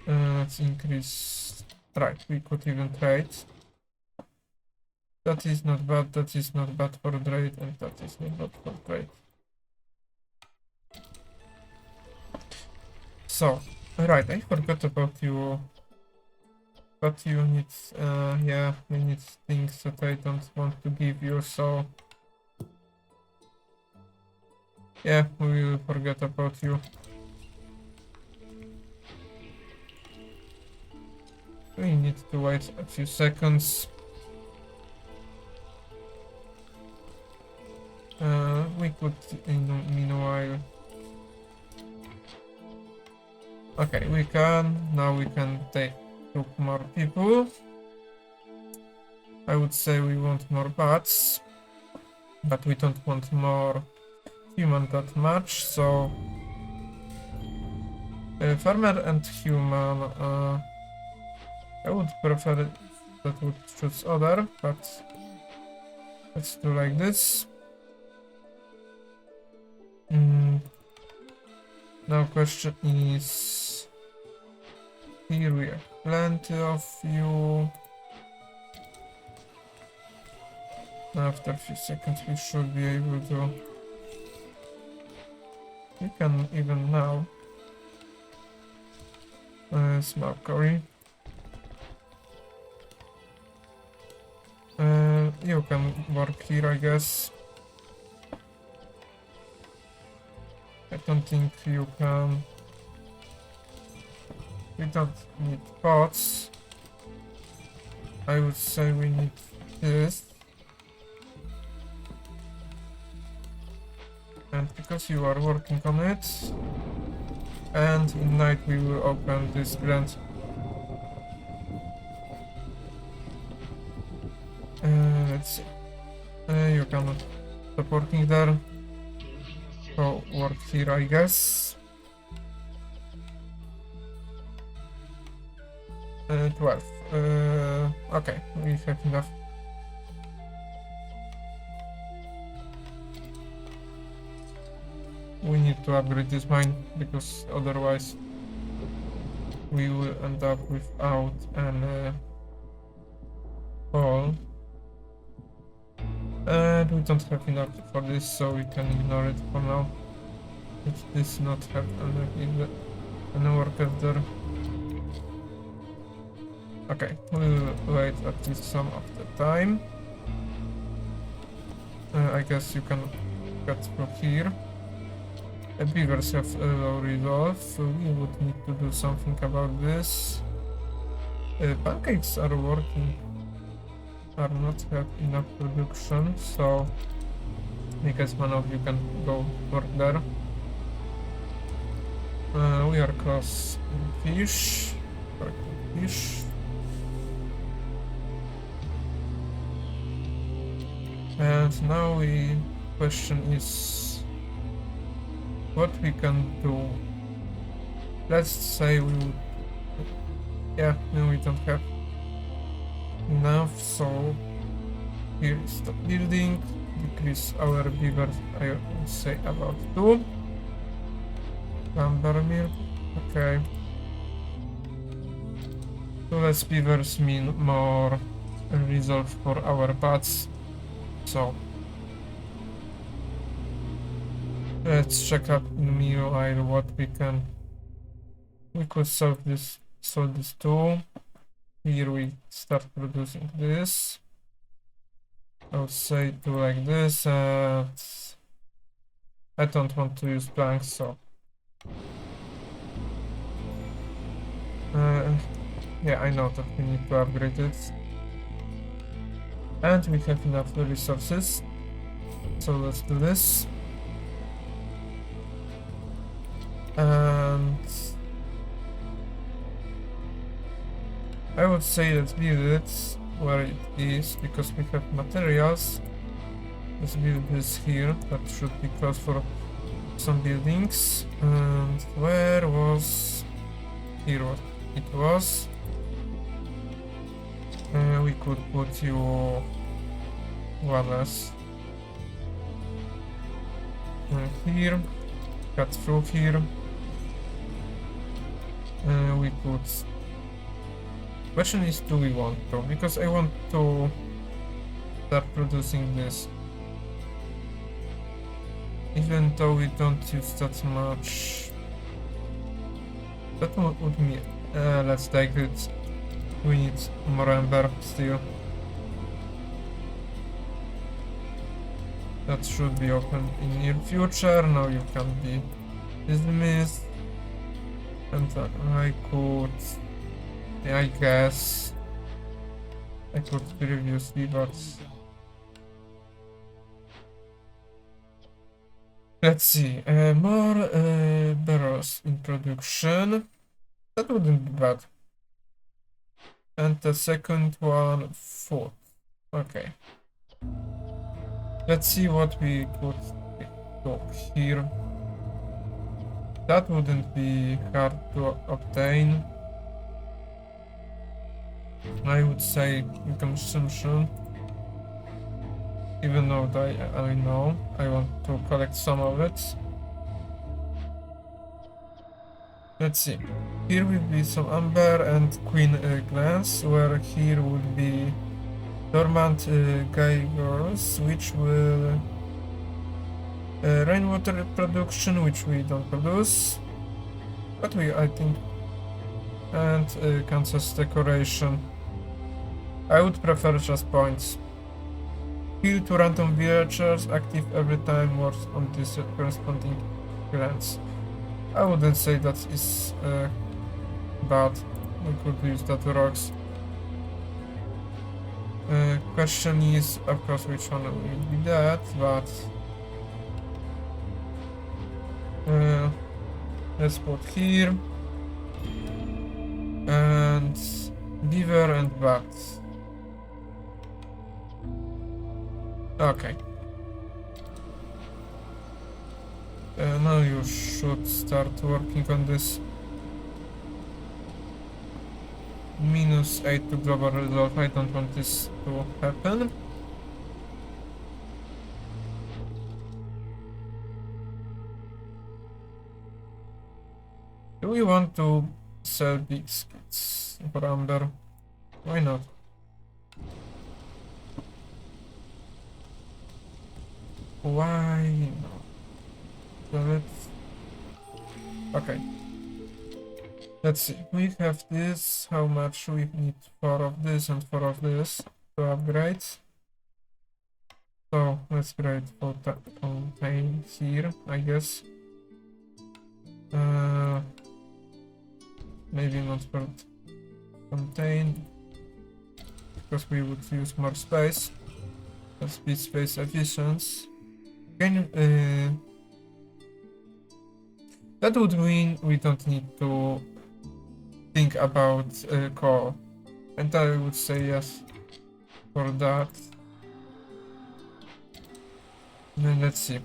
[SPEAKER 1] Let's increase. Right, we could even trade. That is not bad, that is not bad for trade, and that is not bad for trade. So, right, I forgot about you. But you need, yeah, we need things that I don't want to give you, so... Yeah, we will forget about you. We need to wait a few seconds. We could, meanwhile... Okay, we can. Now we can take more people. I would say we want more bats, but we don't want more human that much, so... farmer and human... I would prefer that would choose other, but... Let's do like this. Now question is... Here we have plenty of you. After a few seconds we should be able to... We can even now... small curry. You can work here, I guess. I don't think you can. We don't need pots. I would say we need this. And because you are working on it, and in night we will open this grand. Let's see. You cannot stop working there. So work here, I guess. 12. Okay, we have enough. We need to upgrade this mine, because otherwise we will end up without any coal. And we don't have enough for this, so we can ignore it for now. It does not have any workers there. Okay, we'll wait at least some of the time. I guess you can cut through here. Beavers have low resolve, so we would need to do something about this. Pancakes are working. Are not have enough production, so I guess one of you can go work there. We are close to fish. Fish. And now we question is what we can do. Let's say we would, yeah, no, we don't have enough, so here is the building. Decrease our beaver, I would say about 2. Lumber mill, okay. 2 less beavers mean more resolve for our bats. So let's check up in the meanwhile what we could solve this too. Here we start producing this. I would say do like this, and I don't want to use blanks, so yeah, I know that we need to upgrade it. And we have enough resources, so let's do this. And I would say let's build it where it is, because we have materials. Let's build this here, that should be close for some buildings. And where was... here what it was. We could put you one less here, cut through here. We could... Question is, do we want to? Because I want to start producing this. Even though we don't use that much. That would mean... let's take it. We need more ember still. That should be open in near future. Now you can be dismissed. And I could... I guess... I could previously, but... Let's see, more barrels in production. That wouldn't be bad. And the second one, 4. Okay. Let's see what we could do here. That wouldn't be hard to obtain. I would say consumption. Even though I know I want to collect some of it. Let's see. Here will be some amber and queen glands, where here would be dormant geigers, which will rainwater production, which we don't produce, but I think, and Kansas decoration. I would prefer just points. Heal to random villagers, active every time works on this corresponding glands. I wouldn't say that is bad. We could use that rocks. Question is, of course, which one will be that, but let's put here and beaver and bats. Okay. Now you should start working on this. -8 to global resolve. I don't want this to happen. Do we want to sell biscuits for amber? Why not? Why not? So let's... Okay. Let's see. We have this. How much we need? 4 of this and 4 of this to upgrade. So let's grade for that contain here, I guess. Maybe not for contain, because we would use more space. Let's be space efficient. Can That would mean we don't need to think about coal. And I would say yes for that. Then let's see.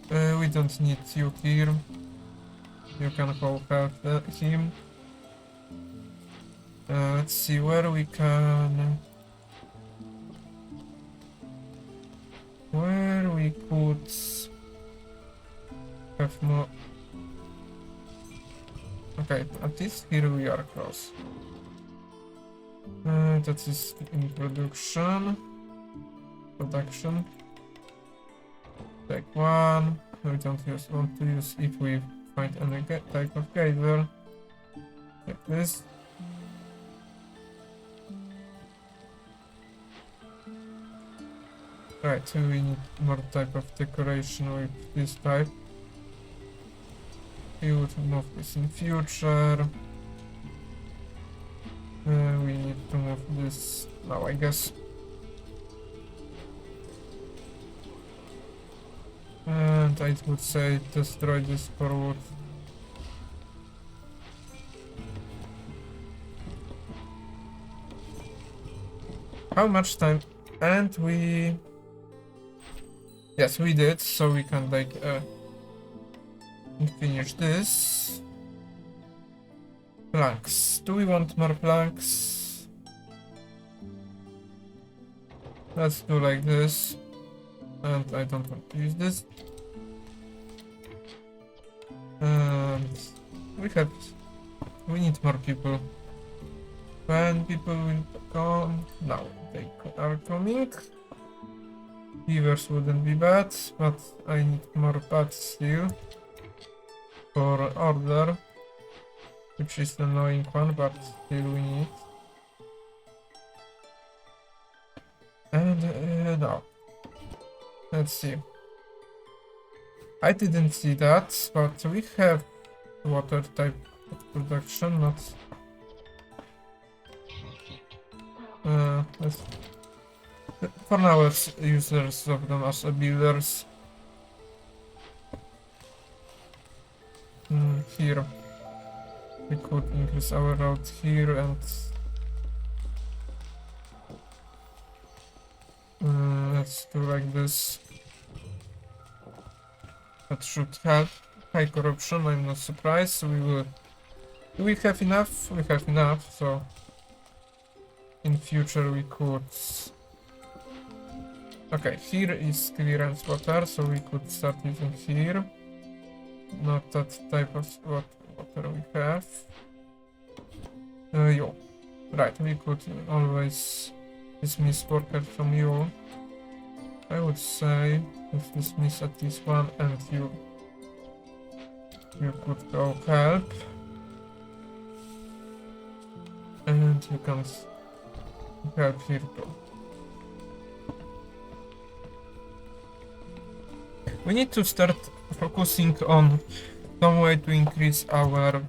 [SPEAKER 1] We don't need you here. You can help him. Let's see where we can... Where we could have more... Okay, at least here we are close. That is in production. Take one. We don't want to use if we find any type of geyser. Like this. Right, so we need more type of decoration with this type. We would move this in future. We need to move this now, I guess. And I would say destroy this for wood. How much time? And we... Yes, we did, so we can like finish this. Planks. Do we want more planks? Let's do like this. And I don't want to use this. And we need more people. When people will come, now they are coming. Beavers wouldn't be bad, but I need more bats still for order, which is the annoying one, but still we need. And now, let's see. I didn't see that, but we have water type of production, not. For now, let's use the rest of them as builders. Here, we could increase our route here and let's do like this. That should help. High corruption, I'm not surprised. Do we have enough? We have enough, so in future we could. Okay, here is clearance water, so we could start using here. Not that type of water we have. Yo. Right, we could always dismiss worker from you. I would say let's dismiss at least one, and you could go help. And you can help here too. We need to start focusing on some way to increase our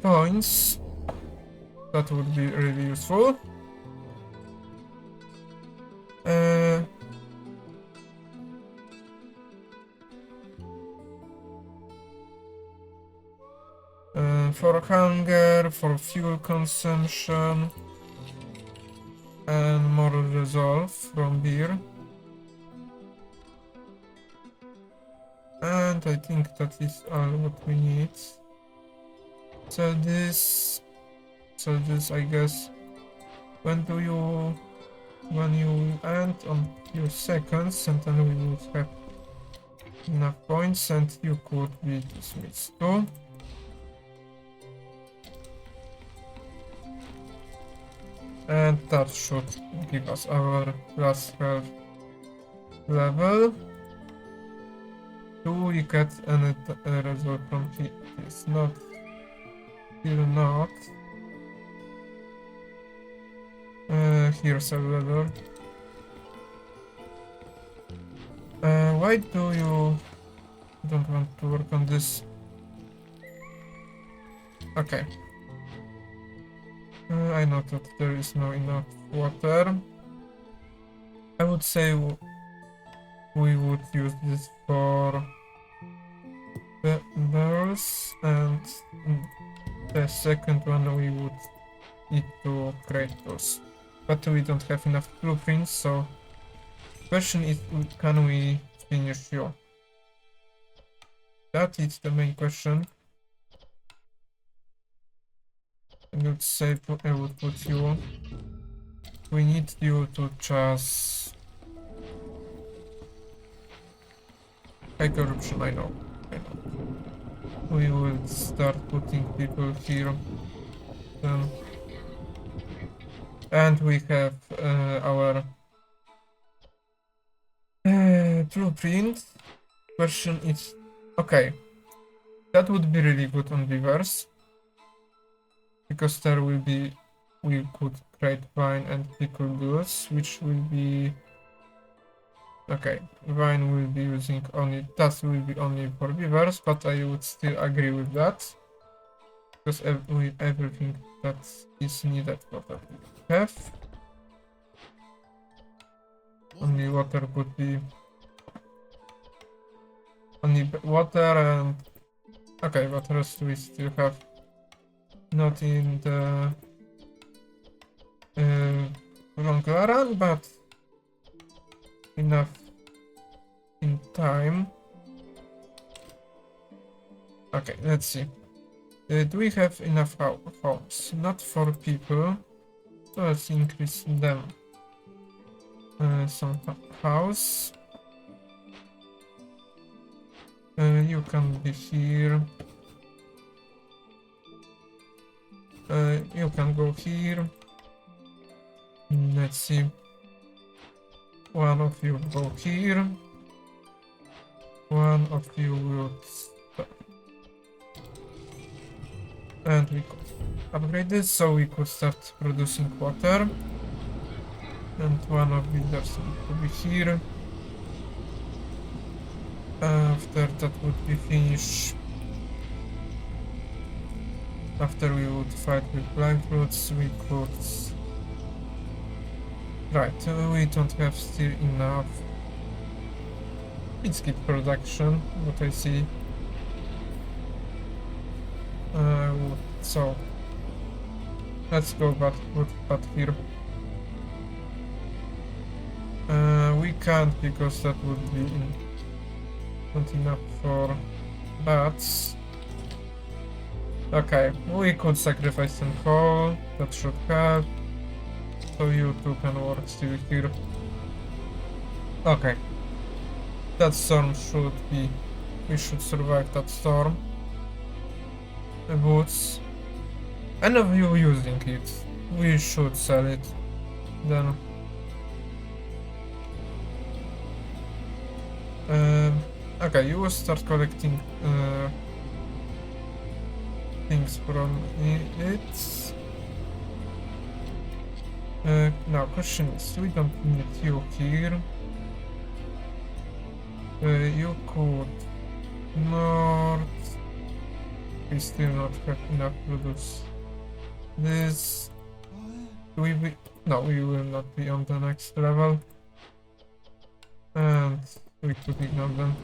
[SPEAKER 1] points. That would be really useful. For hunger, for fuel consumption, and more resolve from beer. And I think that is all what we need. So this, I guess. When you end on few seconds, and then we will have enough points, and you could be dismissed too. And that should give us our last health level. Do we get any result from this? Not. Still not. Here's a level. Why do you don't want to work on this? Okay. I know that there is no enough water. I would say we would use this for barrels, and the second one we would need to create those. But we don't have enough blueprints, so question is, can we finish you? That is the main question. I would say I would put you. We need you to just high corruption, I know. We will start putting people here. And we have our blueprint. Question is, okay, that would be really good on beavers, because there will be, we could create wine and pickle goods, which will be, okay, wine will be using only, that will be only for beavers, but I would still agree with that, because everything that is needed for that we have. Only water could be, only water and, okay, what else do we still have? Not in the long run, but enough in time. Okay, let's see. Do we have enough homes? Not for people, so let's increase them. Some house. You can be here. You can go here. Let's see. One of you go here. One of you will stop. And we could upgrade this, so we could start producing water. And one of builders will be here. After that would be finished. After we would fight with blind fruits, we could... Right, we don't have still enough biscuit production, what I see. So let's go back here. We can't, because that would be not enough for bats. Okay, we could sacrifice some coal, that should help. So you two can work still here. Okay. That storm should be... we should survive that storm. The boots. Any of you using it, we should sell it. Then... okay, you will start collecting things from it. Now, question is, we don't need you here. You could north. We still not have enough to produce this. No, we will not be on the next level. And we could ignore them.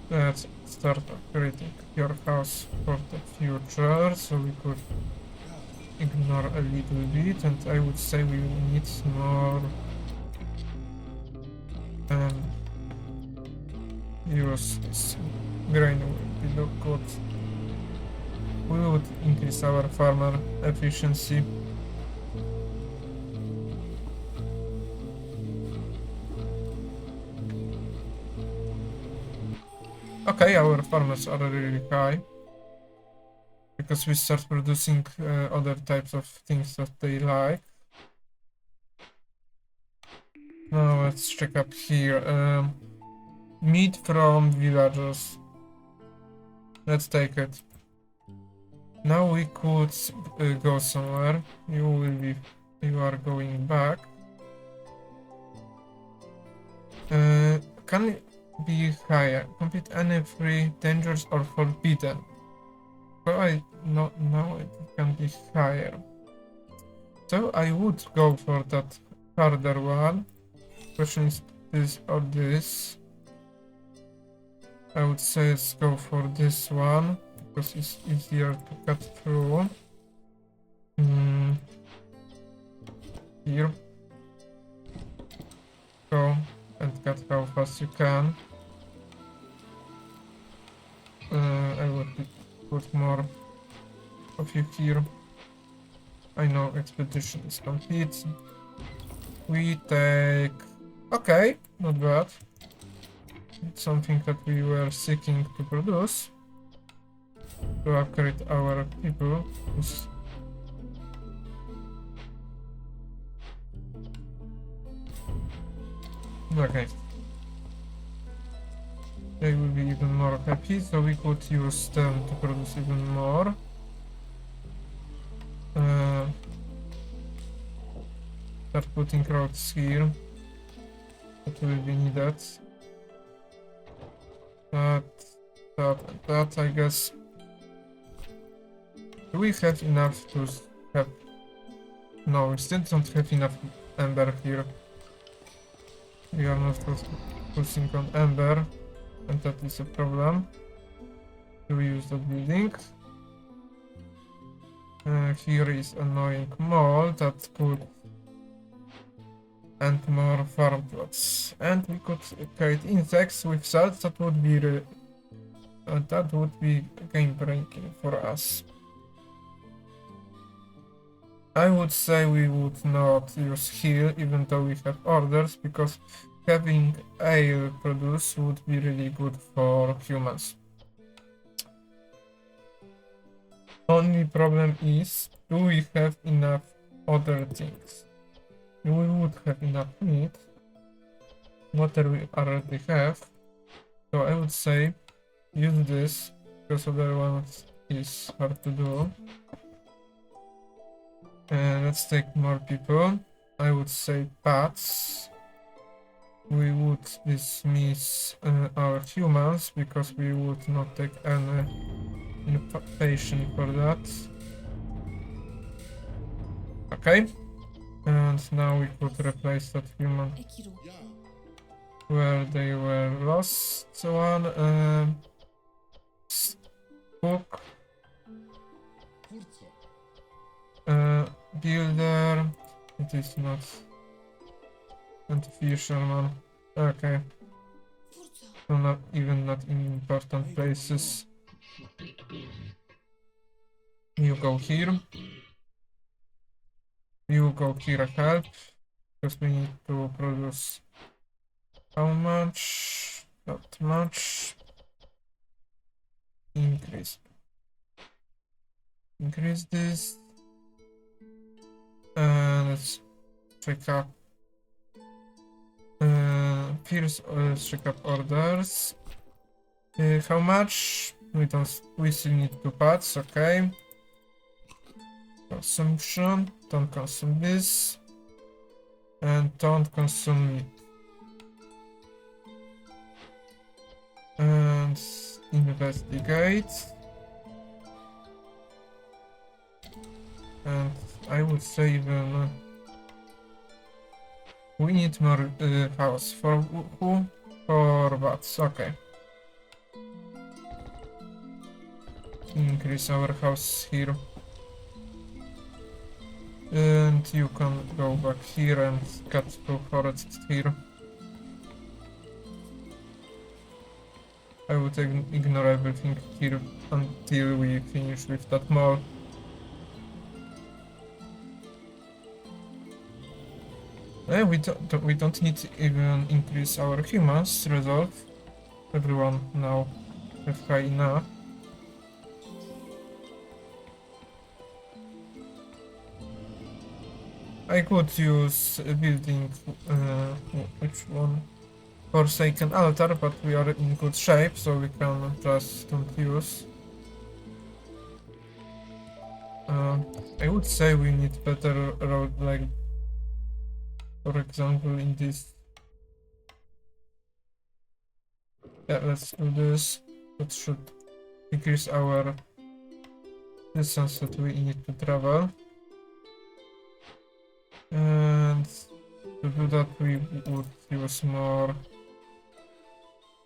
[SPEAKER 1] Let's start upgrading your house for the future, so we could ignore a little bit, and I would say we need more use this grain will be look good. We would increase our farmer efficiency. Okay, our farmers are really high, because we start producing other types of things that they like. Now let's check up here. Meat from villagers. Let's take it. Now we could go somewhere. You are going back. Can it be higher? Complete any free, dangerous, or forbidden? So I not know it can be higher. So I would go for that harder one. Question is this or this. I would say let's go for this one because it's easier to cut through. Here. Go and cut how fast you can. I would put more of you here. I know expedition is complete. We take... Okay, not bad. It's something that we were seeking to produce. To upgrade our people. Okay. They will be even more happy, so we could use them to produce even more. Start putting roads here. That will be needed. That, I guess. Do we have enough to have... No, we still don't have enough ember here. We are not focusing on ember, and that is a problem. Do we use the building? Here is annoying mole that could... and more farm plots. And we could create insects with salt. That would be game breaking for us. I would say we would not use heal even though we have orders, because having ale produce would be really good for humans. Only problem is, do we have enough other things? We would have enough meat. Water we already have. So I would say use this, because other ones is hard to do. Let's take more people. I would say pets. We would dismiss our humans, because we would not take any patient for that. Okay. And now we could replace that human where they were lost. One cook, builder. It is not, and fisherman. Okay, so not in important places. You go here. You go here help, because we need to produce how much? Not much. Increase this. Let's check up. First, let's check up orders. How much? We still need 2 parts. Okay. Consumption. Don't consume this. And don't consume meat. And investigate. And I would say even we need more house. For who? For bats. Okay. Increase our house here. And you can go back here and cut through forest here. I would ignore everything here until we finish with that mall. We don't need to even increase our humans resolve. Everyone now have high enough. I could use a building, which one? Forsaken altar, but we are in good shape, so we can just don't use. I would say we need better road, like, for example, in this. Yeah, let's do this. That should decrease our distance that we need to travel. And to do that we would use more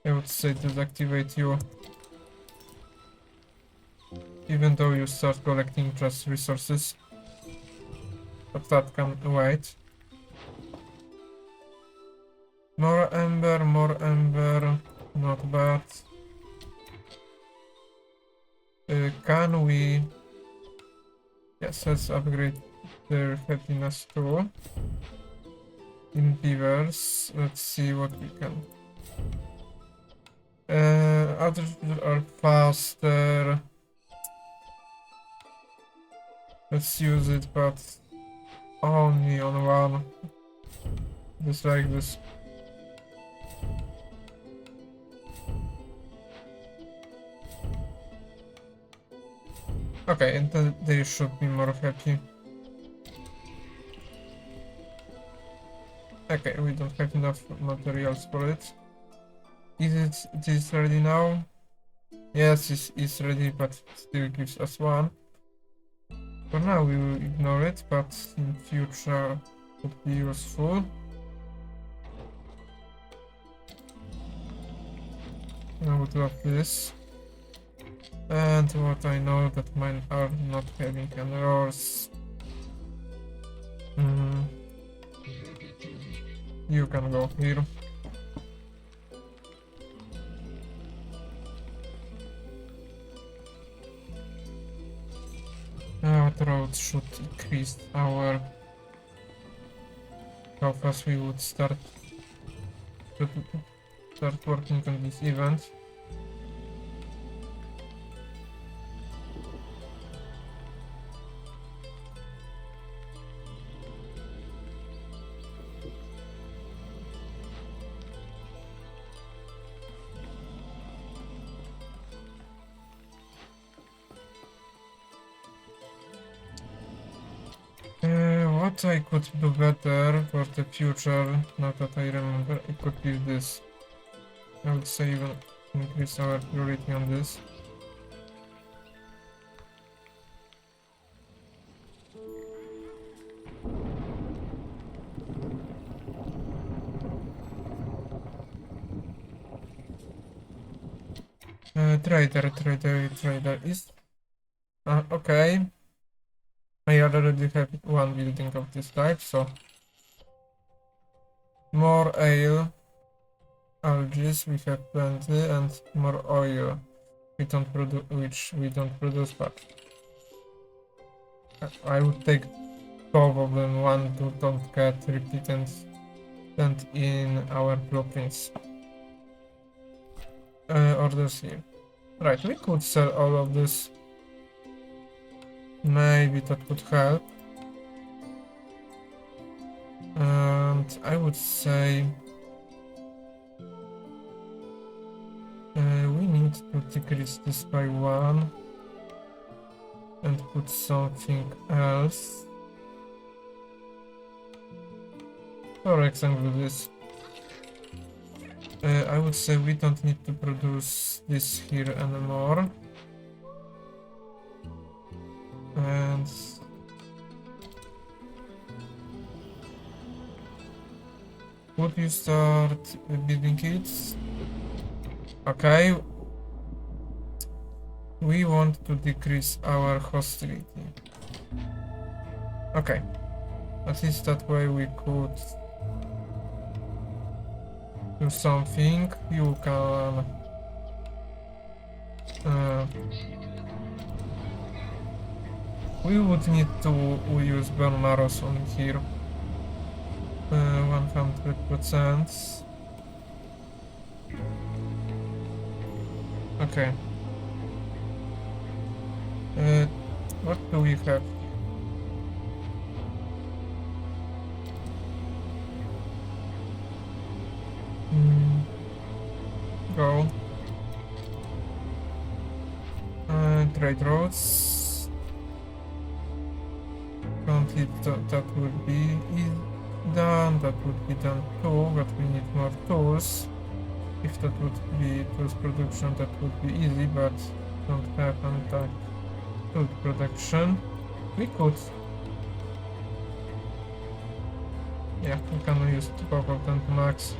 [SPEAKER 1] I would say deactivate you. Even though you start collecting just resources. But that can wait. More ember, not bad. Can we... Yes, let's upgrade their happiness too. In beavers, let's see what we can. Others are faster. Let's use it, but only on one. Just like this. Okay, and then they should be more happy. Okay, we don't have enough materials for it. Is it ready now? Yes, it's ready, but still gives us one. For now we will ignore it, but in future would be useful. I would love this. And what I know that mine are not having any errors. You can go here. What road should increase our... how fast we would start working on this event. What I could do better for the future, now that I remember, it could be this. I would say even increase our priority on this. Trader is... okay. I already have one building of this type, so... More ale. Algae, we have plenty, and more oil. Which we don't produce, but... I would take both of them, one to don't get repeated and in our blueprints. Orders here. Right, we could sell all of this. Maybe that would help. And I would say we need to decrease this by 1 and put something else. For example, this. I would say we don't need to produce this here anymore. And would you start building it? Okay. We want to decrease our hostility. Okay. At least that way we could do something. You can we would need to use bone marrows on here. 100%. Okay. What do we have? Go. Trade roads. Currently that would be done. That would be done too, but we need more tools. If that would be tools production, that would be easy, but don't have any tool production. We could. Yeah, we can use both of them to max.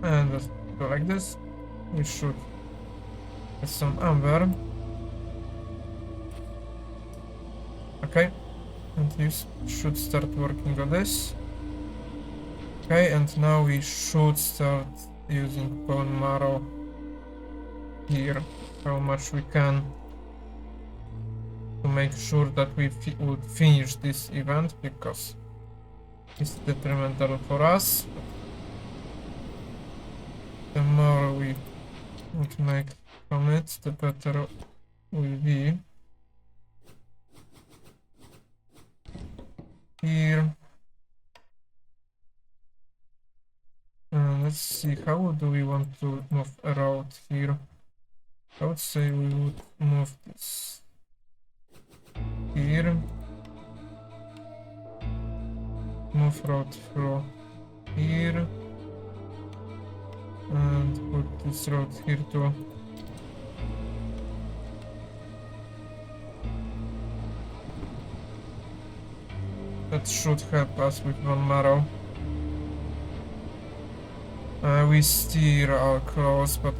[SPEAKER 1] And let's go like this. We should get some amber. Okay, and you should start working on this. Okay, and now we should start using bone marrow here, how much we can, to make sure that we would finish this event, because it's detrimental for us. The more we would make from it, the better will be. Here. Let's see, how do we want to move a road here? I would say we would move this here. Move road through here. And put this road here too. That should help us with bone marrow. We still are close, but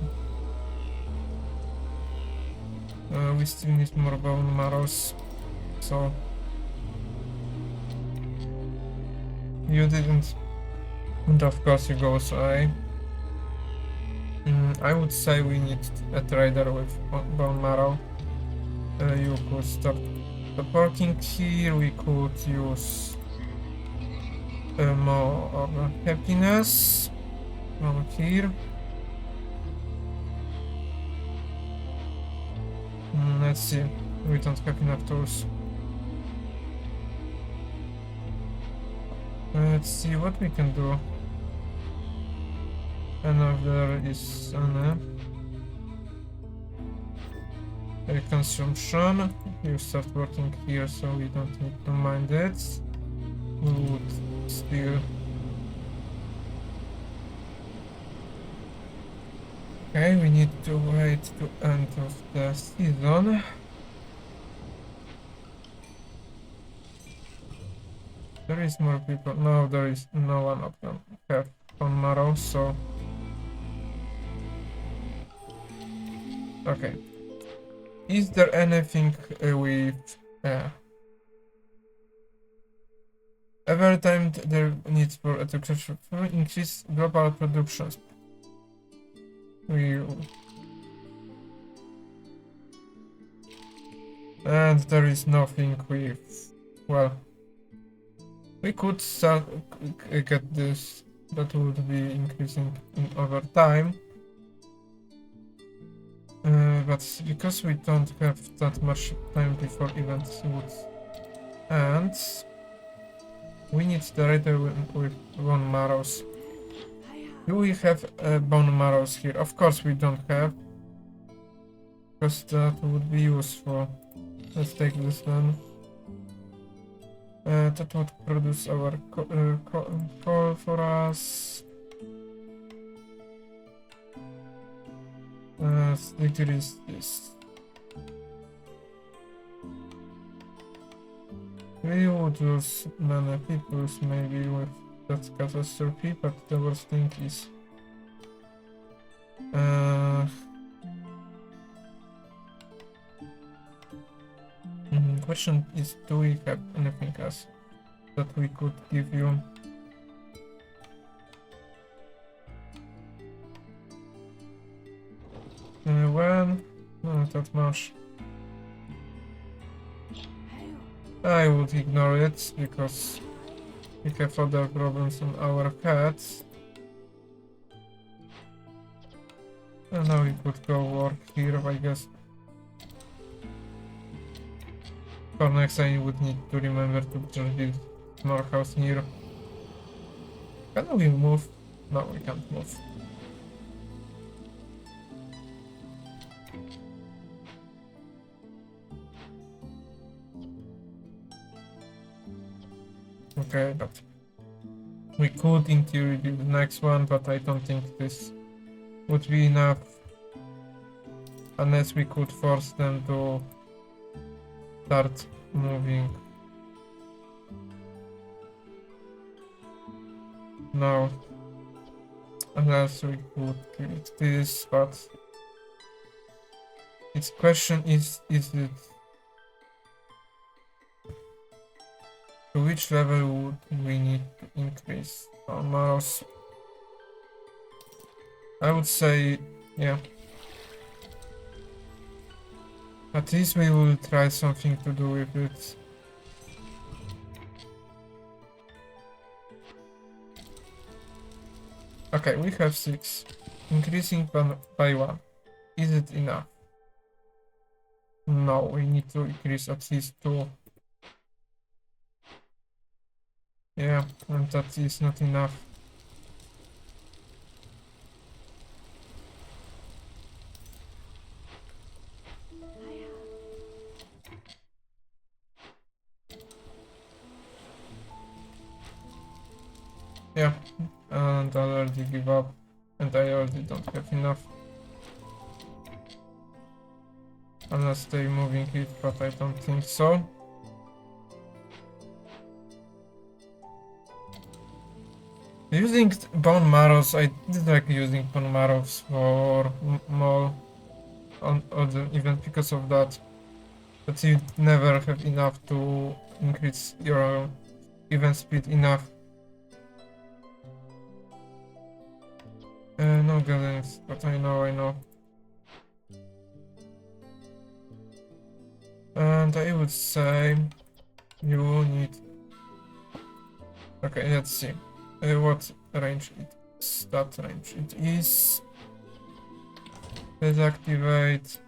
[SPEAKER 1] we still need more bone marrows. So you didn't, and of course you go away. I would say we need a trader with bone marrow. You could start working here. We could use more of happiness from here. Let's see. We don't have enough tools. Let's see what we can do. Another is consumption. You start working here, so we don't need to mind it. We would still. Okay, we need to wait to end of the season. There is more people. No, there is no one of them have bone marrow, so okay. Is there anything with every time there needs for education for increase global productions? And there is nothing with, well, we could start get this, that would be increasing over time. But because we don't have that much time before events would end, we need the rider with bone marrows. Do we have bone marrows here? Of course we don't have, because that would be useful. Let's take this one. That would produce our coal for us. Decrease this. We would lose many people maybe with that catastrophe, but the worst thing is question is, do we have anything else that we could give you? Well, not that much. I would ignore it because we have other problems on our heads. And now we could go work here, I guess. For next time, you would need to remember to just build more house near. Can we move? No, we can't move. Okay, but we could in theory do the next one, but I don't think this would be enough unless we could force them to start moving. No. unless we could create this, but its question is it to which level would we need to increase our mouse? I would say, yeah. At least we will try something to do with it. Okay, we have 6. Increasing by 1. Is it enough? No, we need to increase at least 2. Yeah, and that is not enough. Yeah, and I already give up, and I already don't have enough. Unless they're moving it, but I don't think so. Using bone marrows, I did like using bone marrows for more on the event because of that. But you never have enough to increase your event speed enough. No guidance, but I know. And I would say you need. Okay, let's see. What range it is? That range. It is deactivate.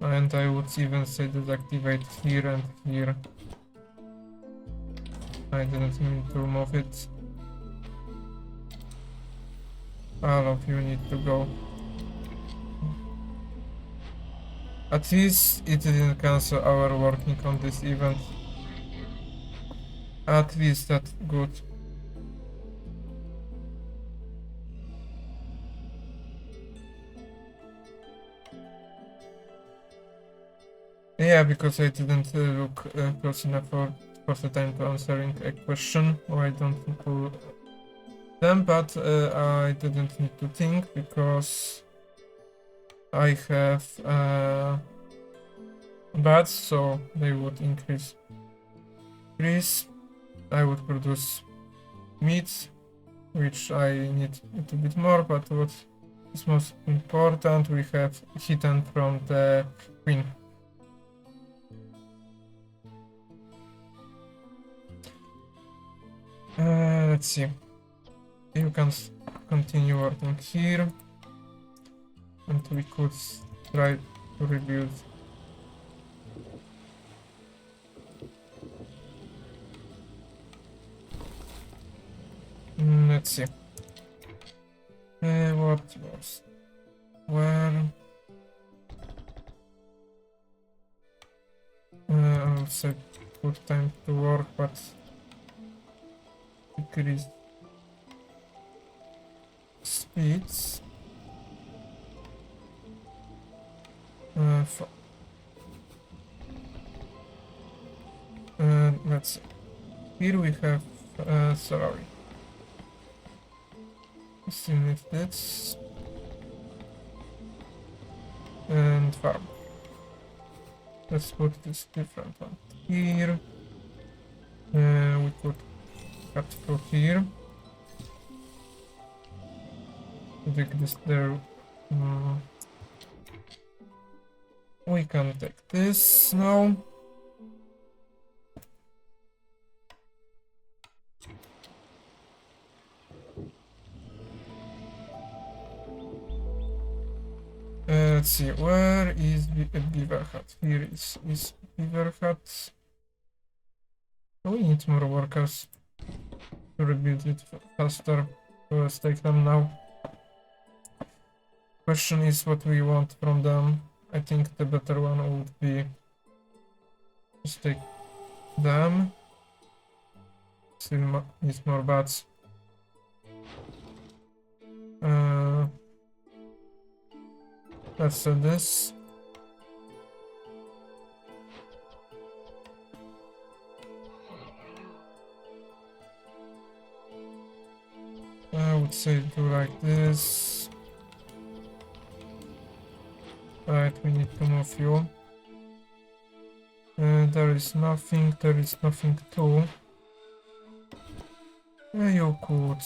[SPEAKER 1] And I would even say deactivate here and here. I didn't mean to remove it. All of you need to go. At least it didn't cancel our working on this event. At least that's good. Yeah, because I didn't look close enough for the time to answering a question, or I don't know them, but I didn't need to think because I have bats, so they would increase. I would produce meat, which I need a little bit more, but what is most important, we have hidden from the queen. Let's see. You can continue working here, and we could try to rebuild. Let's see. What was where? I'll say good time to work, but decrease speeds. Let's see. Here we have salary. Still need this. And farm. Let's put this different one here. We could cut through here. Take this there. We can take this now. Let's see, where is beaver hut? Here is beaver hut. We need more workers to rebuild it faster. So let's take them now. Question is what we want from them. I think the better one would be just take them. Still needs more bats. Let's do this. I would say do like this. Right, we need to move you. There is nothing too. You could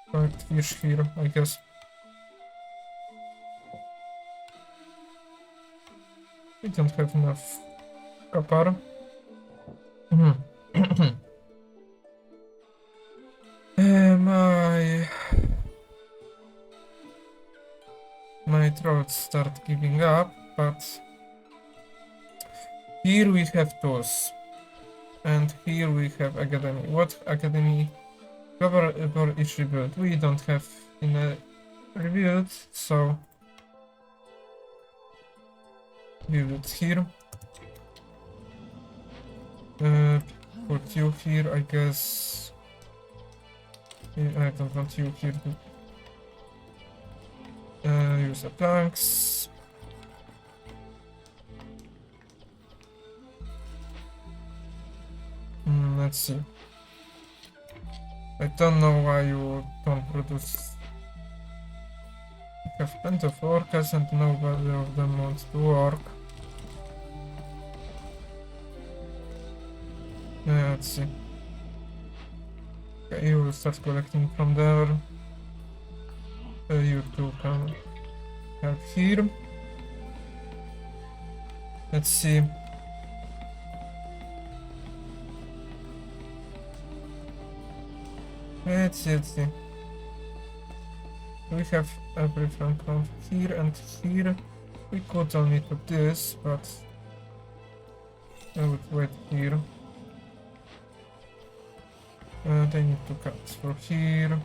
[SPEAKER 1] start fish here, I guess. We don't have enough copper. My throats start giving up, but here we have tools, and here we have academy. What academy cover for each rebuild? We don't have in a rebuild, so build it here. Put you here, I guess. I don't want you here. Use the planks. Let's see. I don't know why you don't produce. You have plenty of workers and nobody of them wants to work. Let's see. Okay, you will start collecting from there. You two can help here. Let's see. Let's see. We have everything from here and here. We could only do this, but I would wait here. They need to cut for here.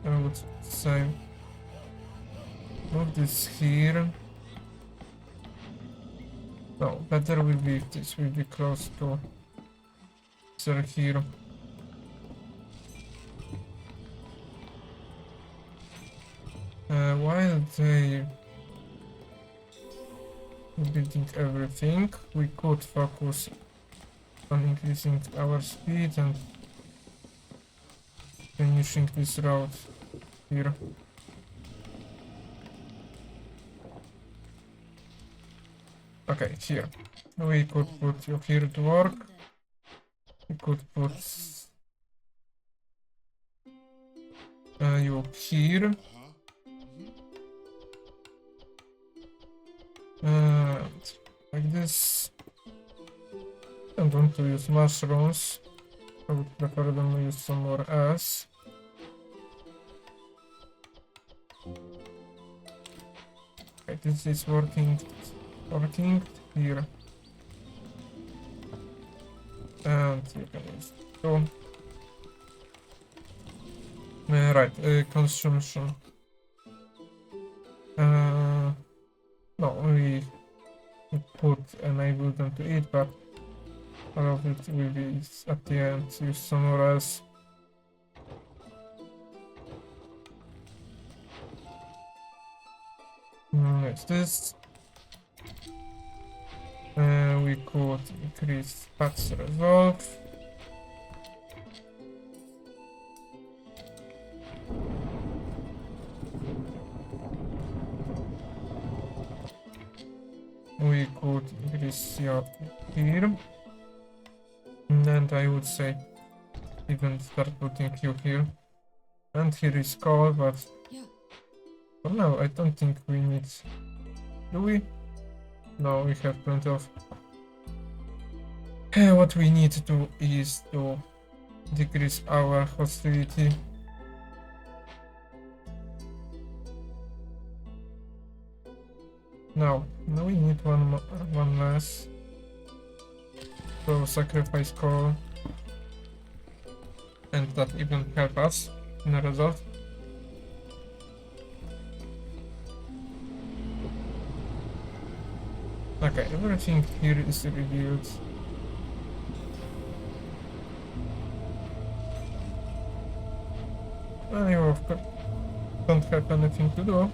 [SPEAKER 1] I would say move this here. No, better will be if this will be close to here. While they building everything, we could focus on increasing our speed and finishing this road here. Okay, here. We could put you here to work. We could put you here. Like this. I don't want to use mushrooms. I would prefer them to use some more ass. Okay, this is working here. And you can use two. Right, consumption. No, we put enable them to eat, but all of it will be at the end used somewhere else. Next this. We could increase patch resolve. We could increase your here. And I would say even start putting you here. And here is coal, but for now I don't think we need. Do we? No, we have plenty of. What we need to do is to decrease our hostility. No, we need one less. So sacrifice coal, and that even help us in the result. Okay, everything here is reviewed. I of course don't have anything to do.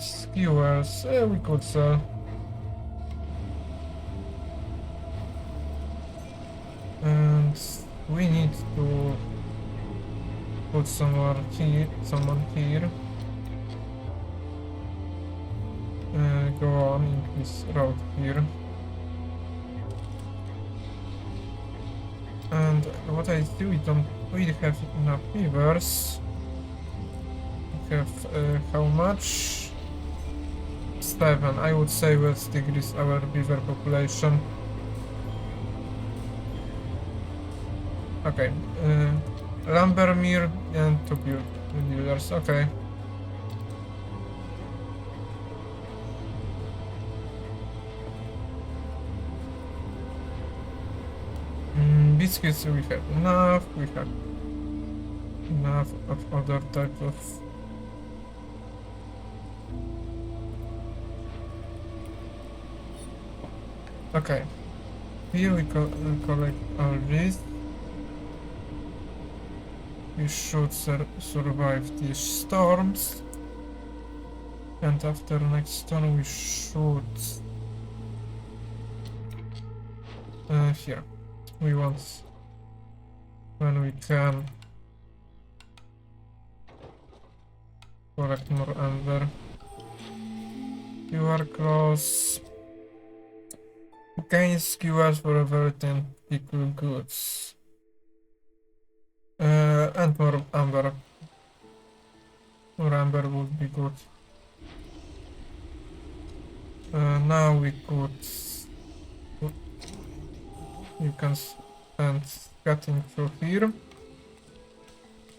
[SPEAKER 1] skewers, we could sell. And we need to put someone here. Go on in this road here. And what I see, we don't really have enough beavers. We have how much? 7. I would say let's decrease our beaver population. Okay, lumbermill and 2 builders. Okay. Biscuits we have enough. We have enough of other type of. Okay, here we collect all this. We should survive these storms, and after next storm we should here we want when we can collect more amber. You are close. Gain skewers for every 10 pickle goods. And more amber. More amber would be good. Now we could. You can spend cutting through here.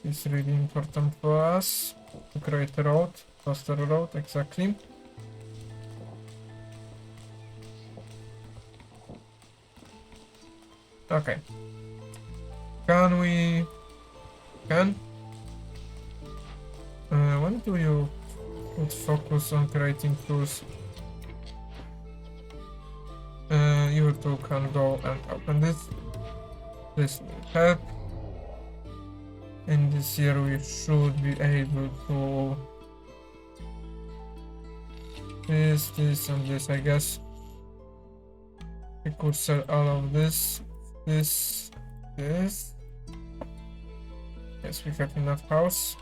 [SPEAKER 1] It's really important for us to create a road, faster road, exactly. Okay. Can we? Can? When do you would focus on creating tools? You two can go and open this. This will help. In this year we should be able to this, and this, I guess. We could sell all of this. This. Yes, we have enough house.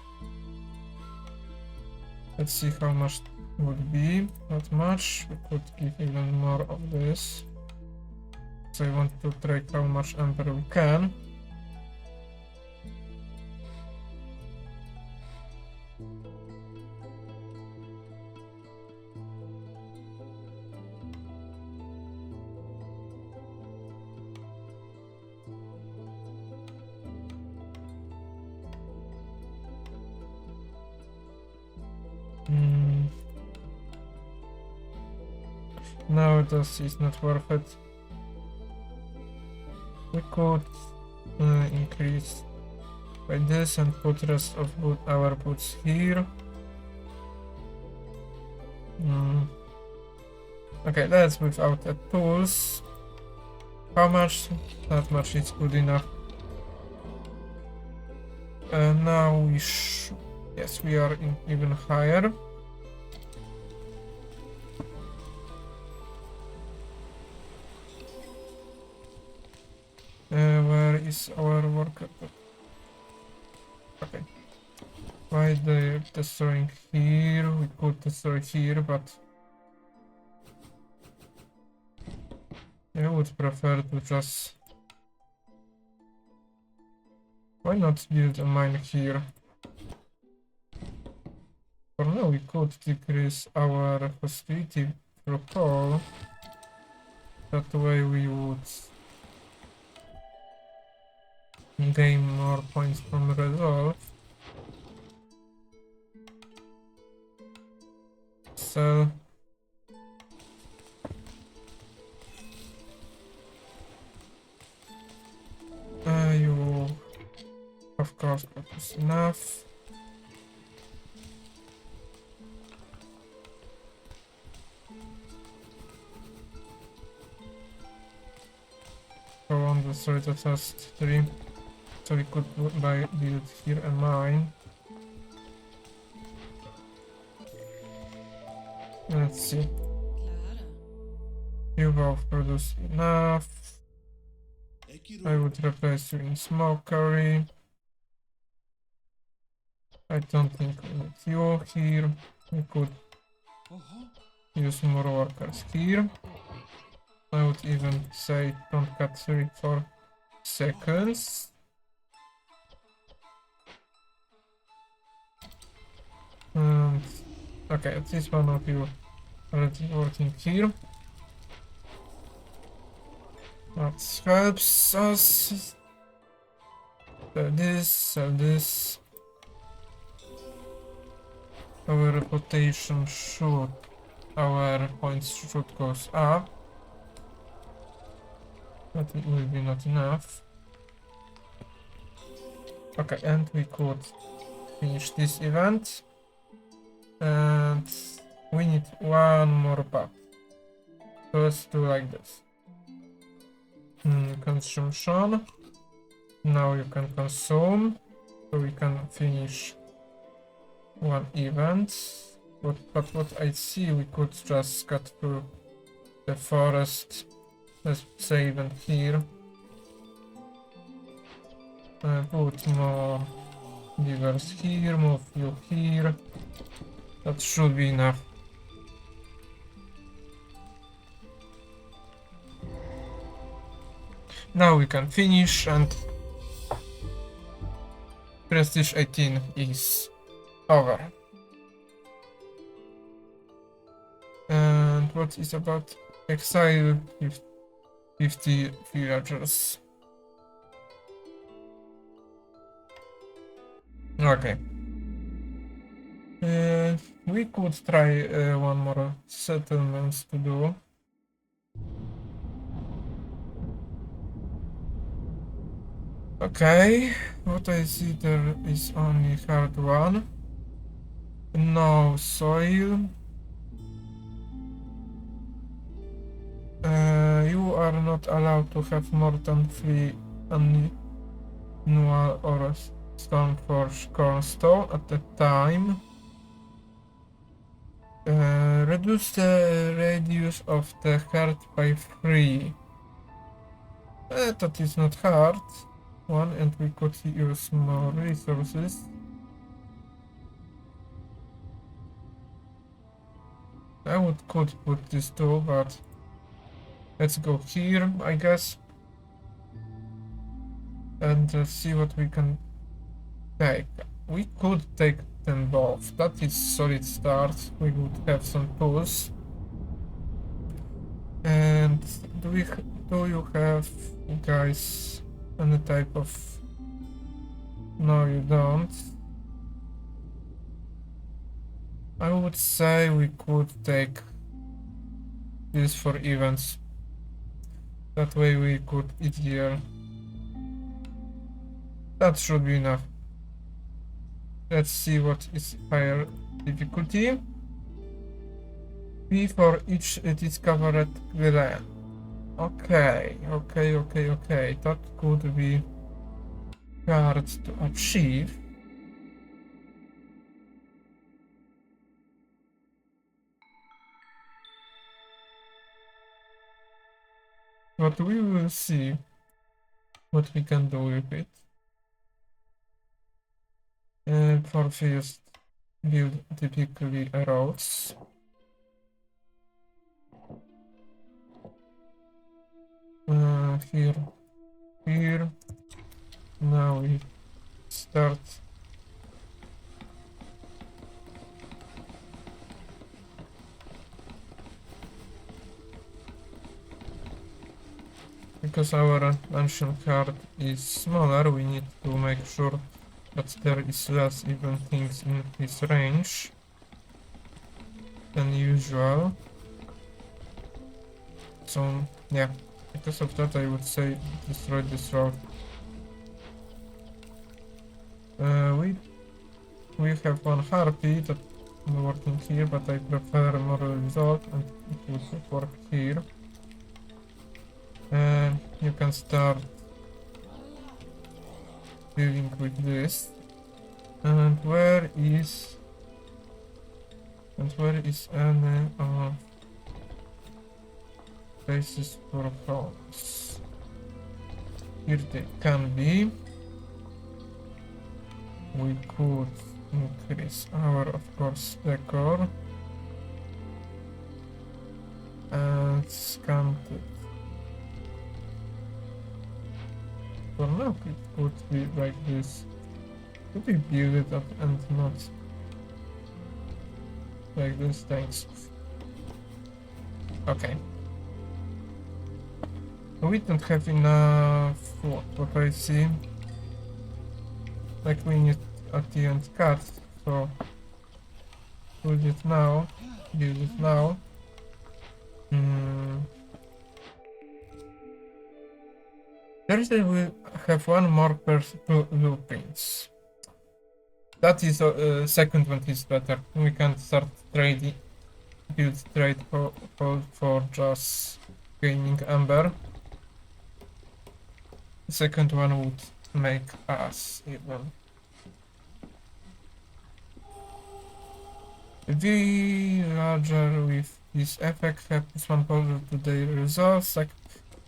[SPEAKER 1] Let's see how much would be. Not much. We could give even more of this. So I want to track how much amber we can. No, this is not worth it. We could increase by this and put rest of our boots here. Okay, that's without the tools. How much? Not much, it's good enough. Now we yes, we are even higher. Where is our worker? Okay. Why they're destroying here? We could destroy here, but I would prefer to just. Why not build a mine here? For now, we could decrease our hostility through coal. That way, we would gain more points from resolve. So you of course that is enough. Go on the sort of test 3. So we could build here a mine. Let's see. You both produce enough. I would replace you in smokery. I don't think we need you here. We could use more workers here. I would even say don't cut 3 for seconds. And okay, at least one of you already working here. That helps us. Sell this. Our reputation should, our points should go up. But it will be not enough. Okay, and we could finish this event. And we need one more path. So let's do like this. Consumption. Now you can consume. So we can finish one event. But what I see, we could just cut through the forest. Let's say even here. Put more beavers here, move you here. That should be enough. Now we can finish, and Prestige 18 is over. And what is about exile? 50 villagers. Okay. We could try one more settlements to do. Okay, what I see there is only hard one. No soil. You are not allowed to have more than 3 annual or Stoneforge cornerstone at the time. Reduce the radius of the heart by 3. That is not hard. One, and we could use more resources. I could put this too, but let's go here, I guess. And see what we can take. We could take them both. That is solid start. We would have some tools. And do you have, guys, any type of... No, you don't. I would say we could take this for events. That way we could easier. That should be enough. Let's see what is higher difficulty. P for each discovered glen. Okay. That could be hard to achieve. But we will see what we can do with it. For first, build typically roads. Here. Now we start. Because our ancient card is smaller, we need to make sure that there is less even things in his range than usual. So yeah, because of that I would say destroy this road. We have one harpy that is working here, but I prefer more result and it would work here. And you can start dealing with this. And where is And where is any places for homes? Here they can be. We could increase our, of course, decor and scan it. For now, it could be like this. Could we build it up and not like this? Thanks. Okay. We don't have enough food, what I see. Like we need at the end cut, so build it now. Build it now. Thursday we have one more per blueprints. That is second one is better. We can start trading, build trade for just gaining amber. The second one would make us even. The villager with this effect happens one powder to their results. Like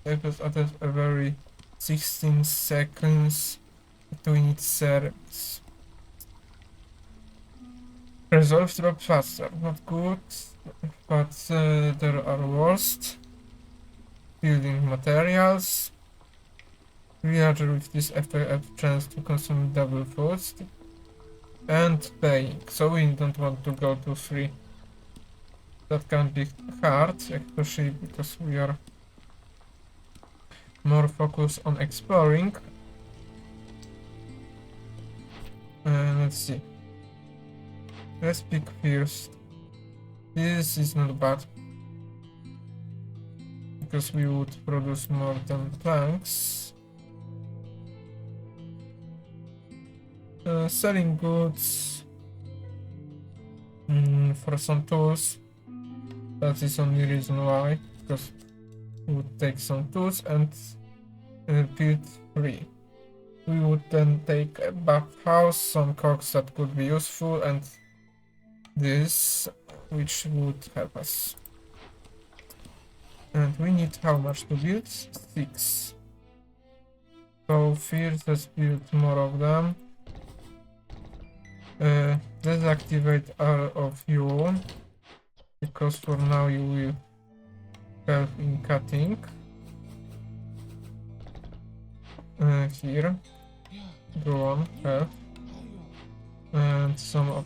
[SPEAKER 1] it was added a very 16 seconds between its service. Resolve drop faster, not good, but there are worst. Building materials. Villager with this effect have chance to consume double foods. And paying, so we don't want to go to 3. That can be hard, especially because we are more focused on exploring. Let's see. Let's pick first. This is not bad, because we would produce more than planks. Selling goods for some tools. That is only reason why, because we would take some tools and build 3. We would then take a bathhouse, some cogs that could be useful, and this, which would help us. And we need how much to build? 6. So first let's build more of them. Deactivate all of you, because for now you will help in cutting. Here, go on, help, and some of,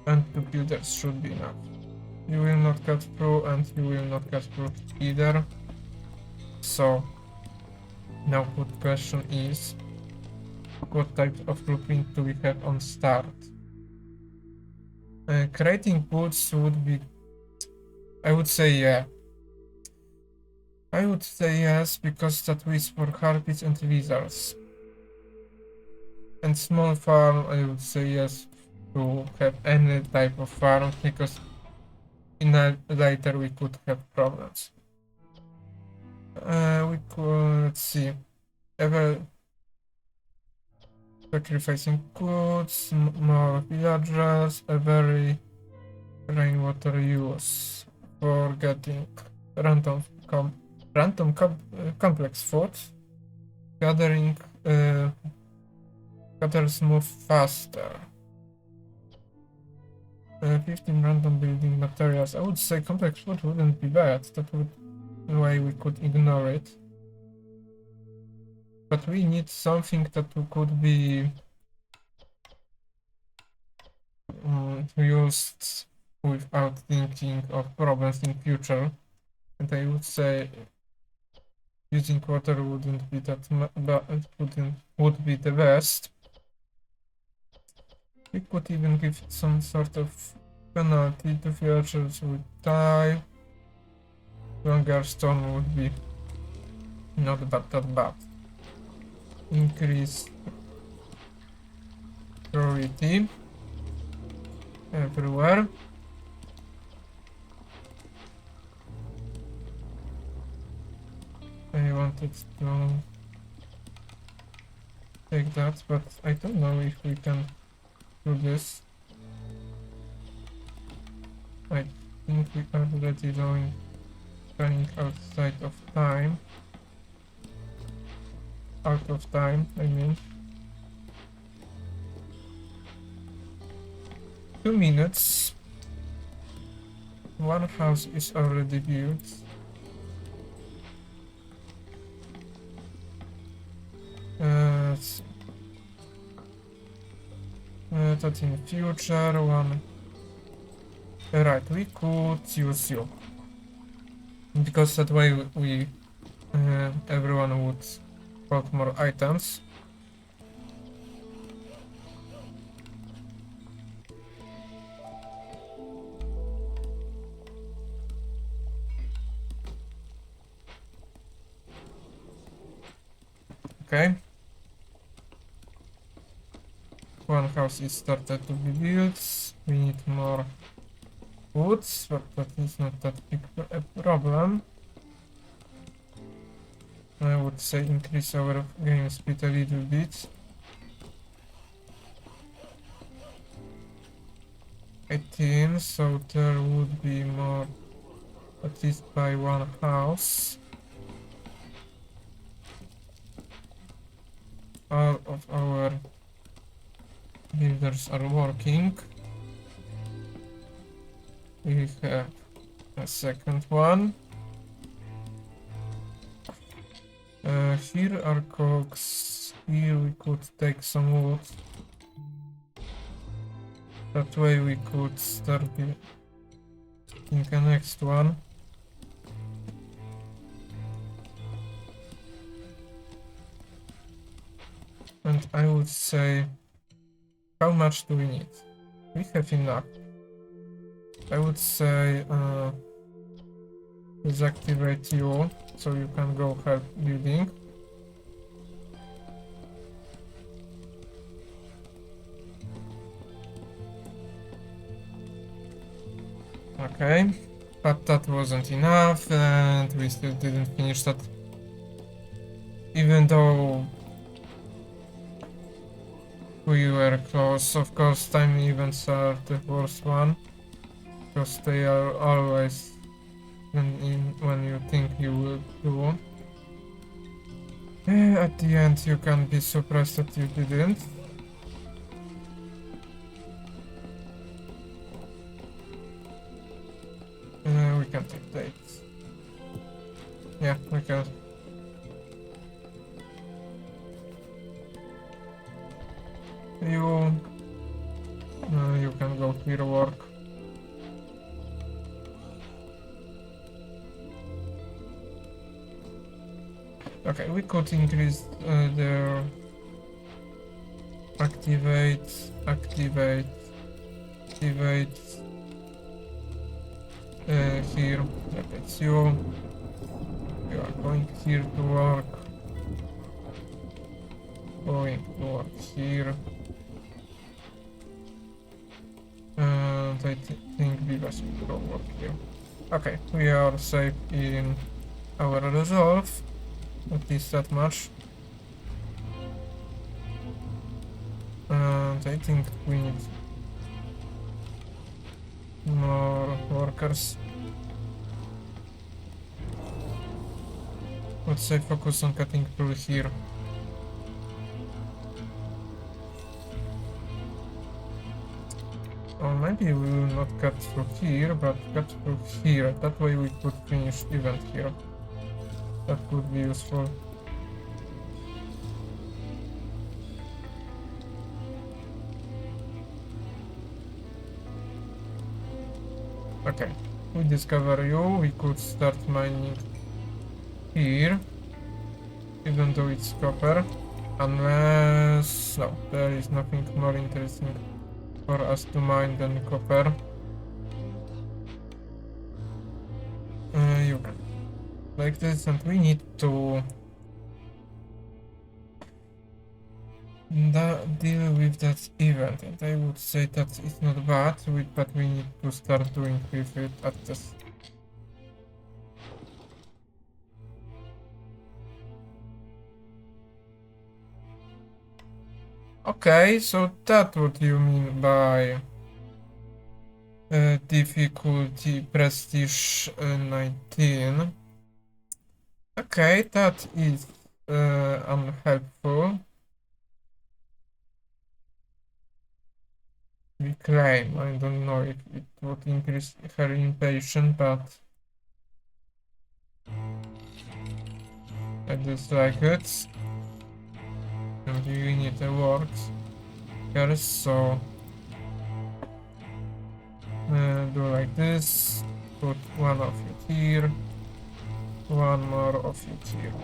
[SPEAKER 1] and 2 builders should be enough. You will not cut through, and you will not cut through either. So now good question is, what type of blueprint do we have on start? Creating boots would be, I would say yeah. I would say yes, because that is for harpies and lizards. And small farm, I would say yes to have any type of farm, because in later we could have problems. We could, let's see, ever sacrificing goods, more villagers, a very rainwater use for getting random complex food, gathers move faster. 15 random building materials. I would say complex food wouldn't be bad. That would way we could ignore it. But we need something that could be used without thinking of problems in future. And I would say using water wouldn't be that would be the best. We could even give some sort of penalty to villagers would die. Longer stone would be not that bad. Increase priority everywhere. I wanted to take that, but I don't know if we can do this. I think we are already running outside of time. Out of time, I mean. 2 minutes. One house is already built. Let's see. That in future one. Right, we could use you. Because that way everyone would hold more items. Okay. One house is started to be built. We need more woods, but that is not that big a problem. I would say increase our game speed a little bit. 18, so there would be more, at least by one house. All of our builders are working. We have a second one. Here are cogs. Here we could take some wood. That way we could start building the next one. And I would say, how much do we need? We have enough. I would say, deactivate you, so you can go help building. Okay, but that wasn't enough, and we still didn't finish that. Even though we were close. Of course, time events are the worst one, because they are always when you think you will do. At the end, you can be surprised that you didn't. We can take dates. Yeah, we can. You can go here work. Okay, we could increase their activate. Here, that's you. You are going here to work. Going to work here. And I think Vivas will go work here. Okay, we are safe in our resolve. At least that much. And I think we need more workers. Let's say focus on cutting through here. Or maybe we will not cut through here, but cut through here. That way we could finish event here. That could be useful. Okay, we discover you. We could start mining here, even though it's copper. Unless... no, there is nothing more interesting for us to mine than copper. You can like this, and we need to deal with that event, and I would say that it's not bad, but we need to start doing with it at this. Okay, so that's what you mean by difficulty prestige 19. Okay, that is unhelpful. Reclaim, I don't know if it would increase her impatience, but I dislike it. And you need to work here, so do like this. Put one of you here, one more of you here.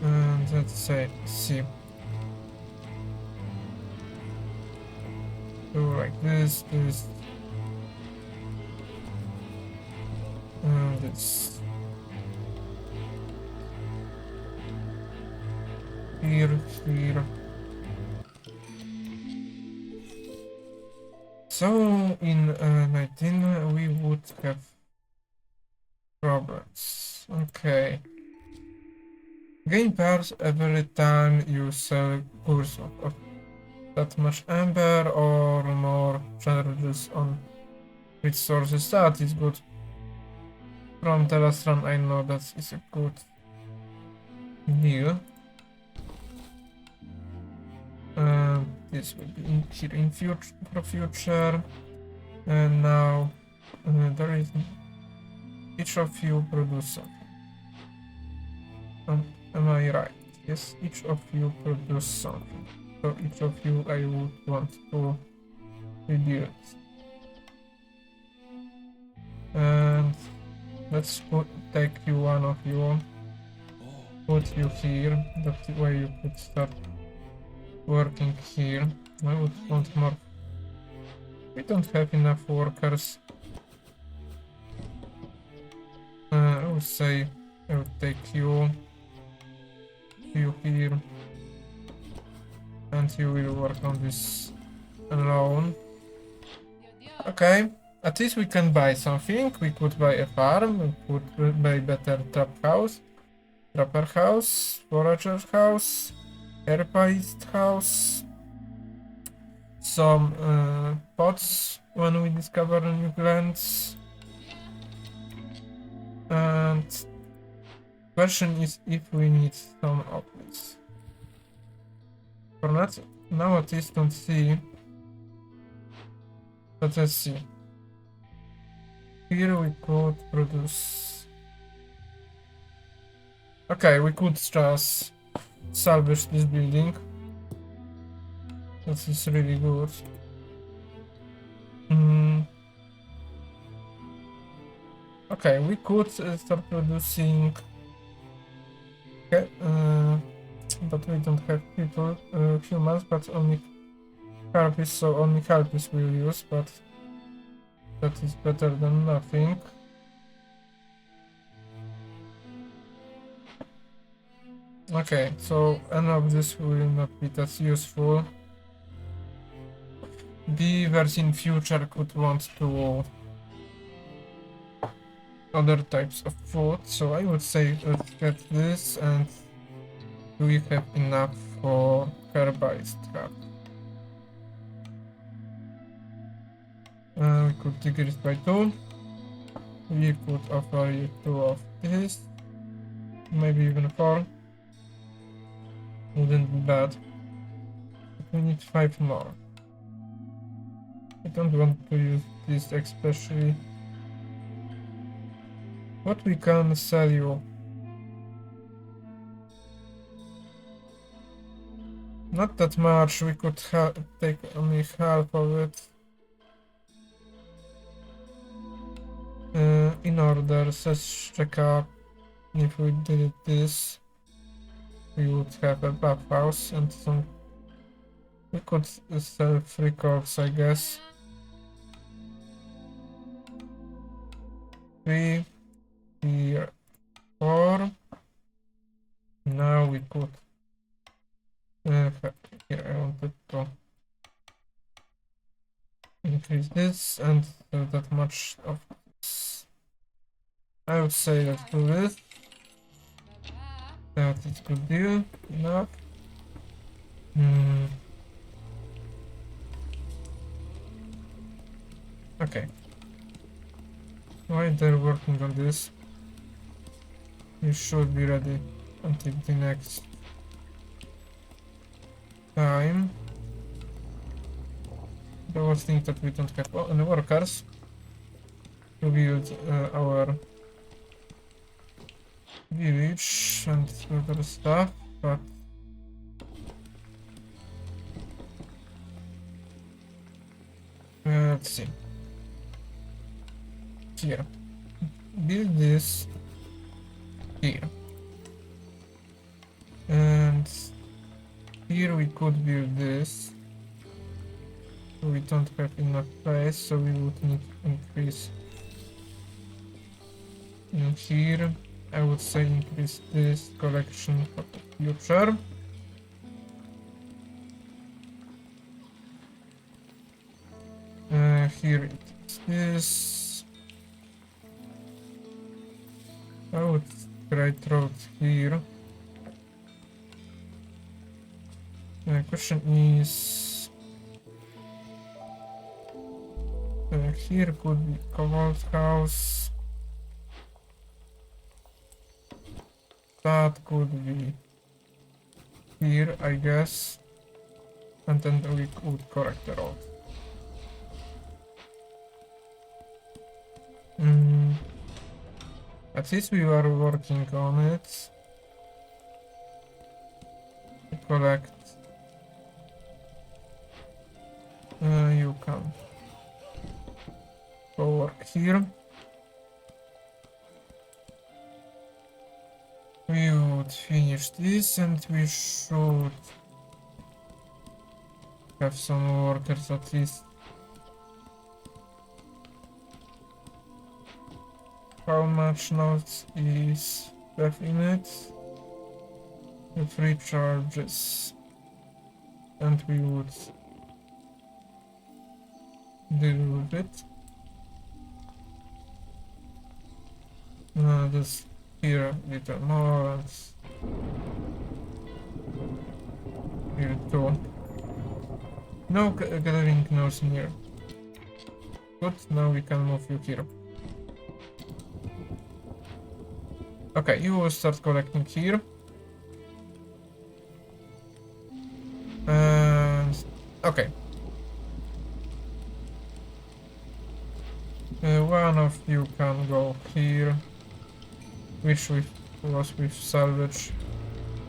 [SPEAKER 1] And let's say, see. Do like this, this, and this. Here, here. So in 19 we would have problems. Okay. Gain powers every time you sell goods of that much amber or more charges on resources. That is good. From the last run I know that is a good deal. This will be in here in future. And now there is each of you produce something. Am I right? Yes, each of you produce something. So each of you I would want to reduce. And let's take you one of you. Put you here. That way you could start working here. I would want more. We don't have enough workers. I would say I would take you here, and you will work on this alone. Okay, at least we can buy something. We could buy a farm, we could buy better trapper house, forager house, herbalist house, some pots when we discover new plants. And question is if we need some of this. For now at least don't see. But let's see. Here we could produce. Okay, we could just salvage this building. That is really good. Okay, we could start producing. Okay, but we don't have people, humans, but only harpies, so only harpies we'll use, but that is better than nothing. Okay, so any of this will not be that useful. Beavers in future could want to other types of food, so I would say let's get this. And do we have enough for herbalist craft? We could decrease by 2. We could offer you 2 of this, maybe even 4. Wouldn't be bad. But we need 5 more. I don't want to use this especially. What we can sell you? Not that much, we could take only half of it. In order, let's check up. If we did this, we would have a bathhouse and some. We could sell 3 corpses, I guess. 3, here, 4. Now we could. Here I wanted to increase this and that much of this. I would say let's do this. That is good deal. Enough. Okay. While they're working on this, you should be ready until the next time. The worst thing that we don't have any workers to build our village and other stuff, but let's see. Here, build this here, and here we could build this. We don't have enough space, so we would need to increase in here. I would say increase this collection for the future. Here it is this. I would create road here. The question is, here could be Cobalt House. That could be here, I guess. And then we could correct the road. At least we are working on it. Collect. You can go work here. We would finish this and we should have some workers at least. How much notes is left in it? The free charges. And we would deal with it. Just here a little more and here too. No gathering nodes near. Good, now we can move you here. Okay, you will start collecting here. And okay. One of you can go here. Which was with salvage.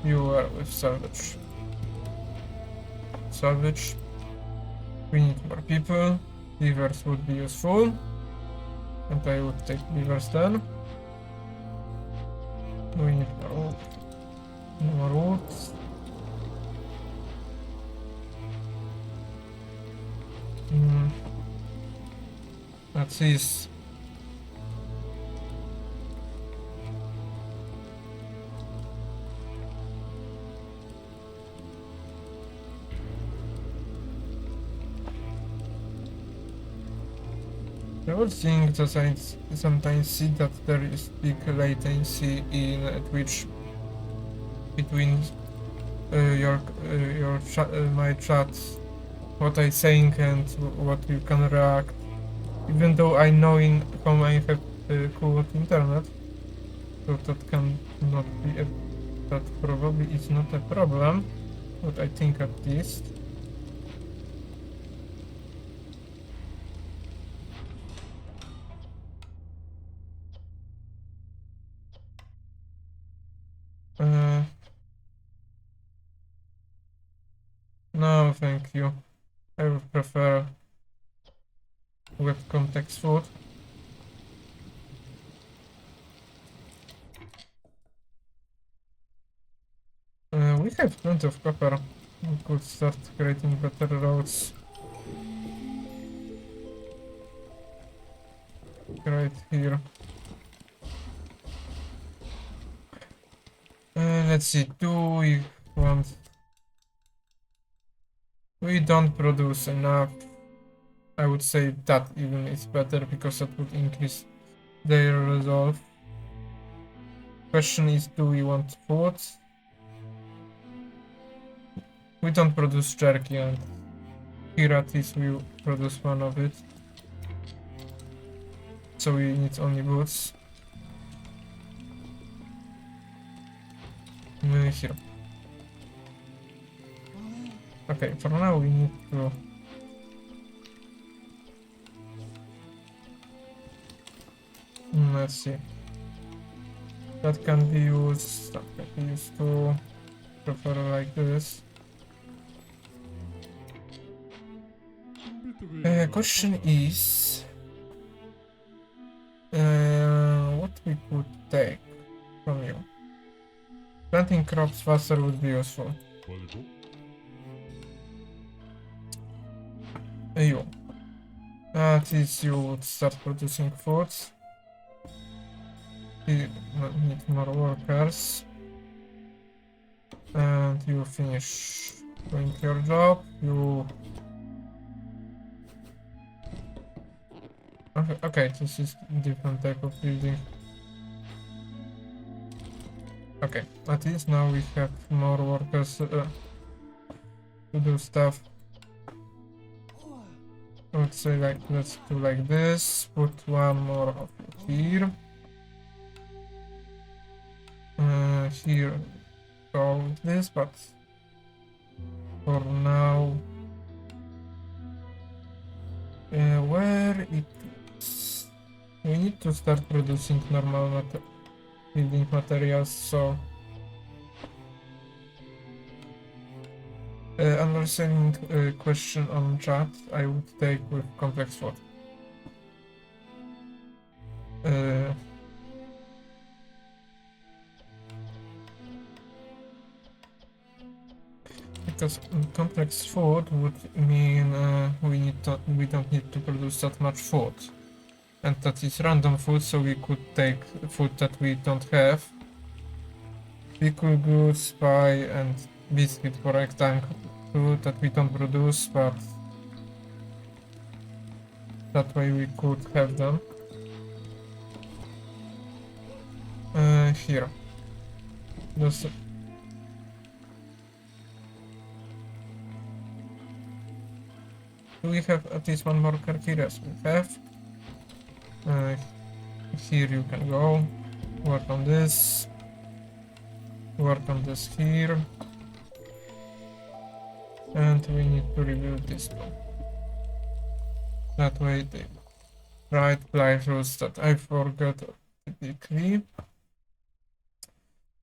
[SPEAKER 1] You are with salvage. Salvage. We need more people. Beavers would be useful. And I would take beavers then. We need more wood. At least the other thing that I sometimes see that there is big latency in Twitch between my chat, what I saying and what you can react. Even though I know in home I have cool internet, so that can not be that probably is not a problem, but I think at least. No, thank you. I would prefer with context food. We have plenty of copper. We could start creating better roads. Right here. Let's see, do we want... We don't produce enough. I would say that even is better because that would increase their resolve. Question is, do we want food? We don't produce jerky and here at least we produce one of it. so we need only boots. Here. Okay, for now we need to... let's see. That can be used, that can be used to prefer like this. Question is... what we could take from you? Planting crops faster would be useful. You. At least you would start producing foods. You need more workers. And you finish doing your job. You... Okay, this is different type of building. Okay, at least now we have more workers to do stuff. I would say like, let's do like this, put one more of it here. Here, go with this, but for now, where it is, we need to start producing normal building materials, so understanding question on chat, I would take with complex food. Because complex food would mean we don't need to produce that much food, and that is random food, so we could take food that we don't have. Pickle goods, pie, and biscuit, for example, food that we don't produce, but that way we could have them. Here. Those. Do we have at least one more card here? Yes, we have. Here you can go. Work on this. Work on this here. And we need to rebuild this one. That way the right life rules that I forgot typically.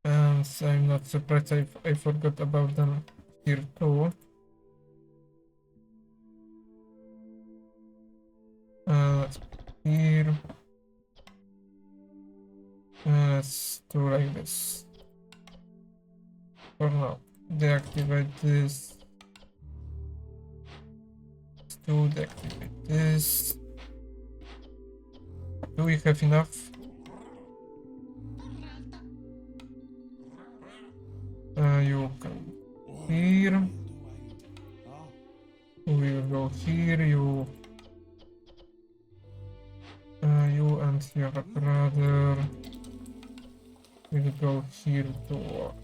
[SPEAKER 1] And I'm not surprised I forgot about them here too. Here. Let's do like this. For now, deactivate this. Let's do deactivate this. Do we have enough? You can here. We will go here. You and your brother will go here to work.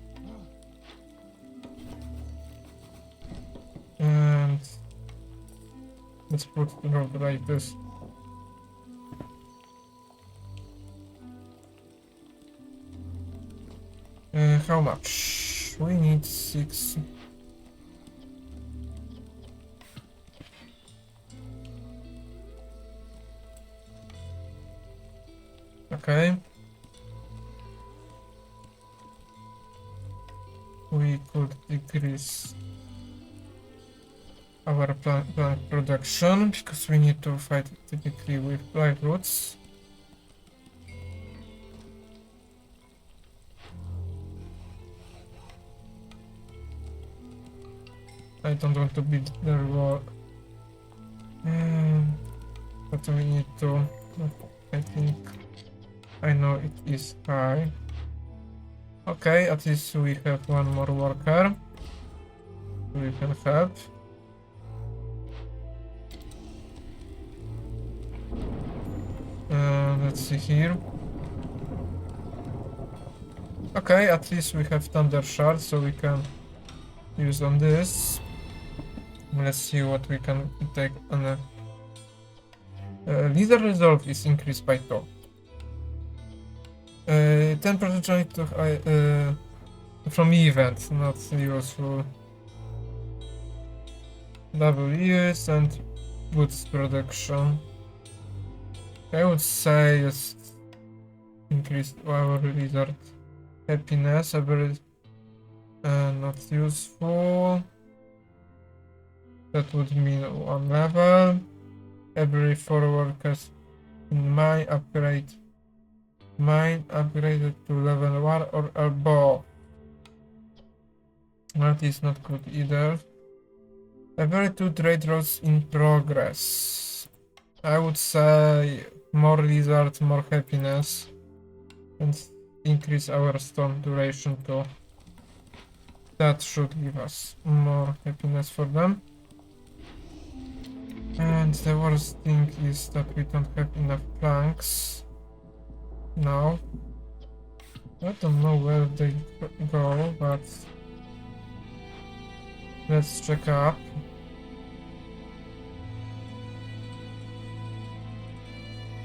[SPEAKER 1] And let's put the road like this. How much? We need 6. Okay. We could decrease our plant production because we need to fight typically with live roots. I don't want to build their wall. But we need to. I think I know it is high. Okay, at least we have one more worker. We can help. Let's see here. Okay, at least we have thunder shard, so we can use on this. Let's see what we can take on Leader resolve is increased by 2. 10% chance to from event, not useful. Double use and boost production. I would say just increase our result happiness, ability not useful. That would mean 1 level. Every 4 workers in mine upgraded to level 1 or above. That is not good either. Every 2 trade routes in progress. I would say more lizards, more happiness, and increase our storm duration too. That should give us more happiness for them. And the worst thing is that we don't have enough planks now. I don't know where they go, but let's check up.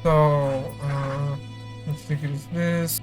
[SPEAKER 1] So let's decrease this.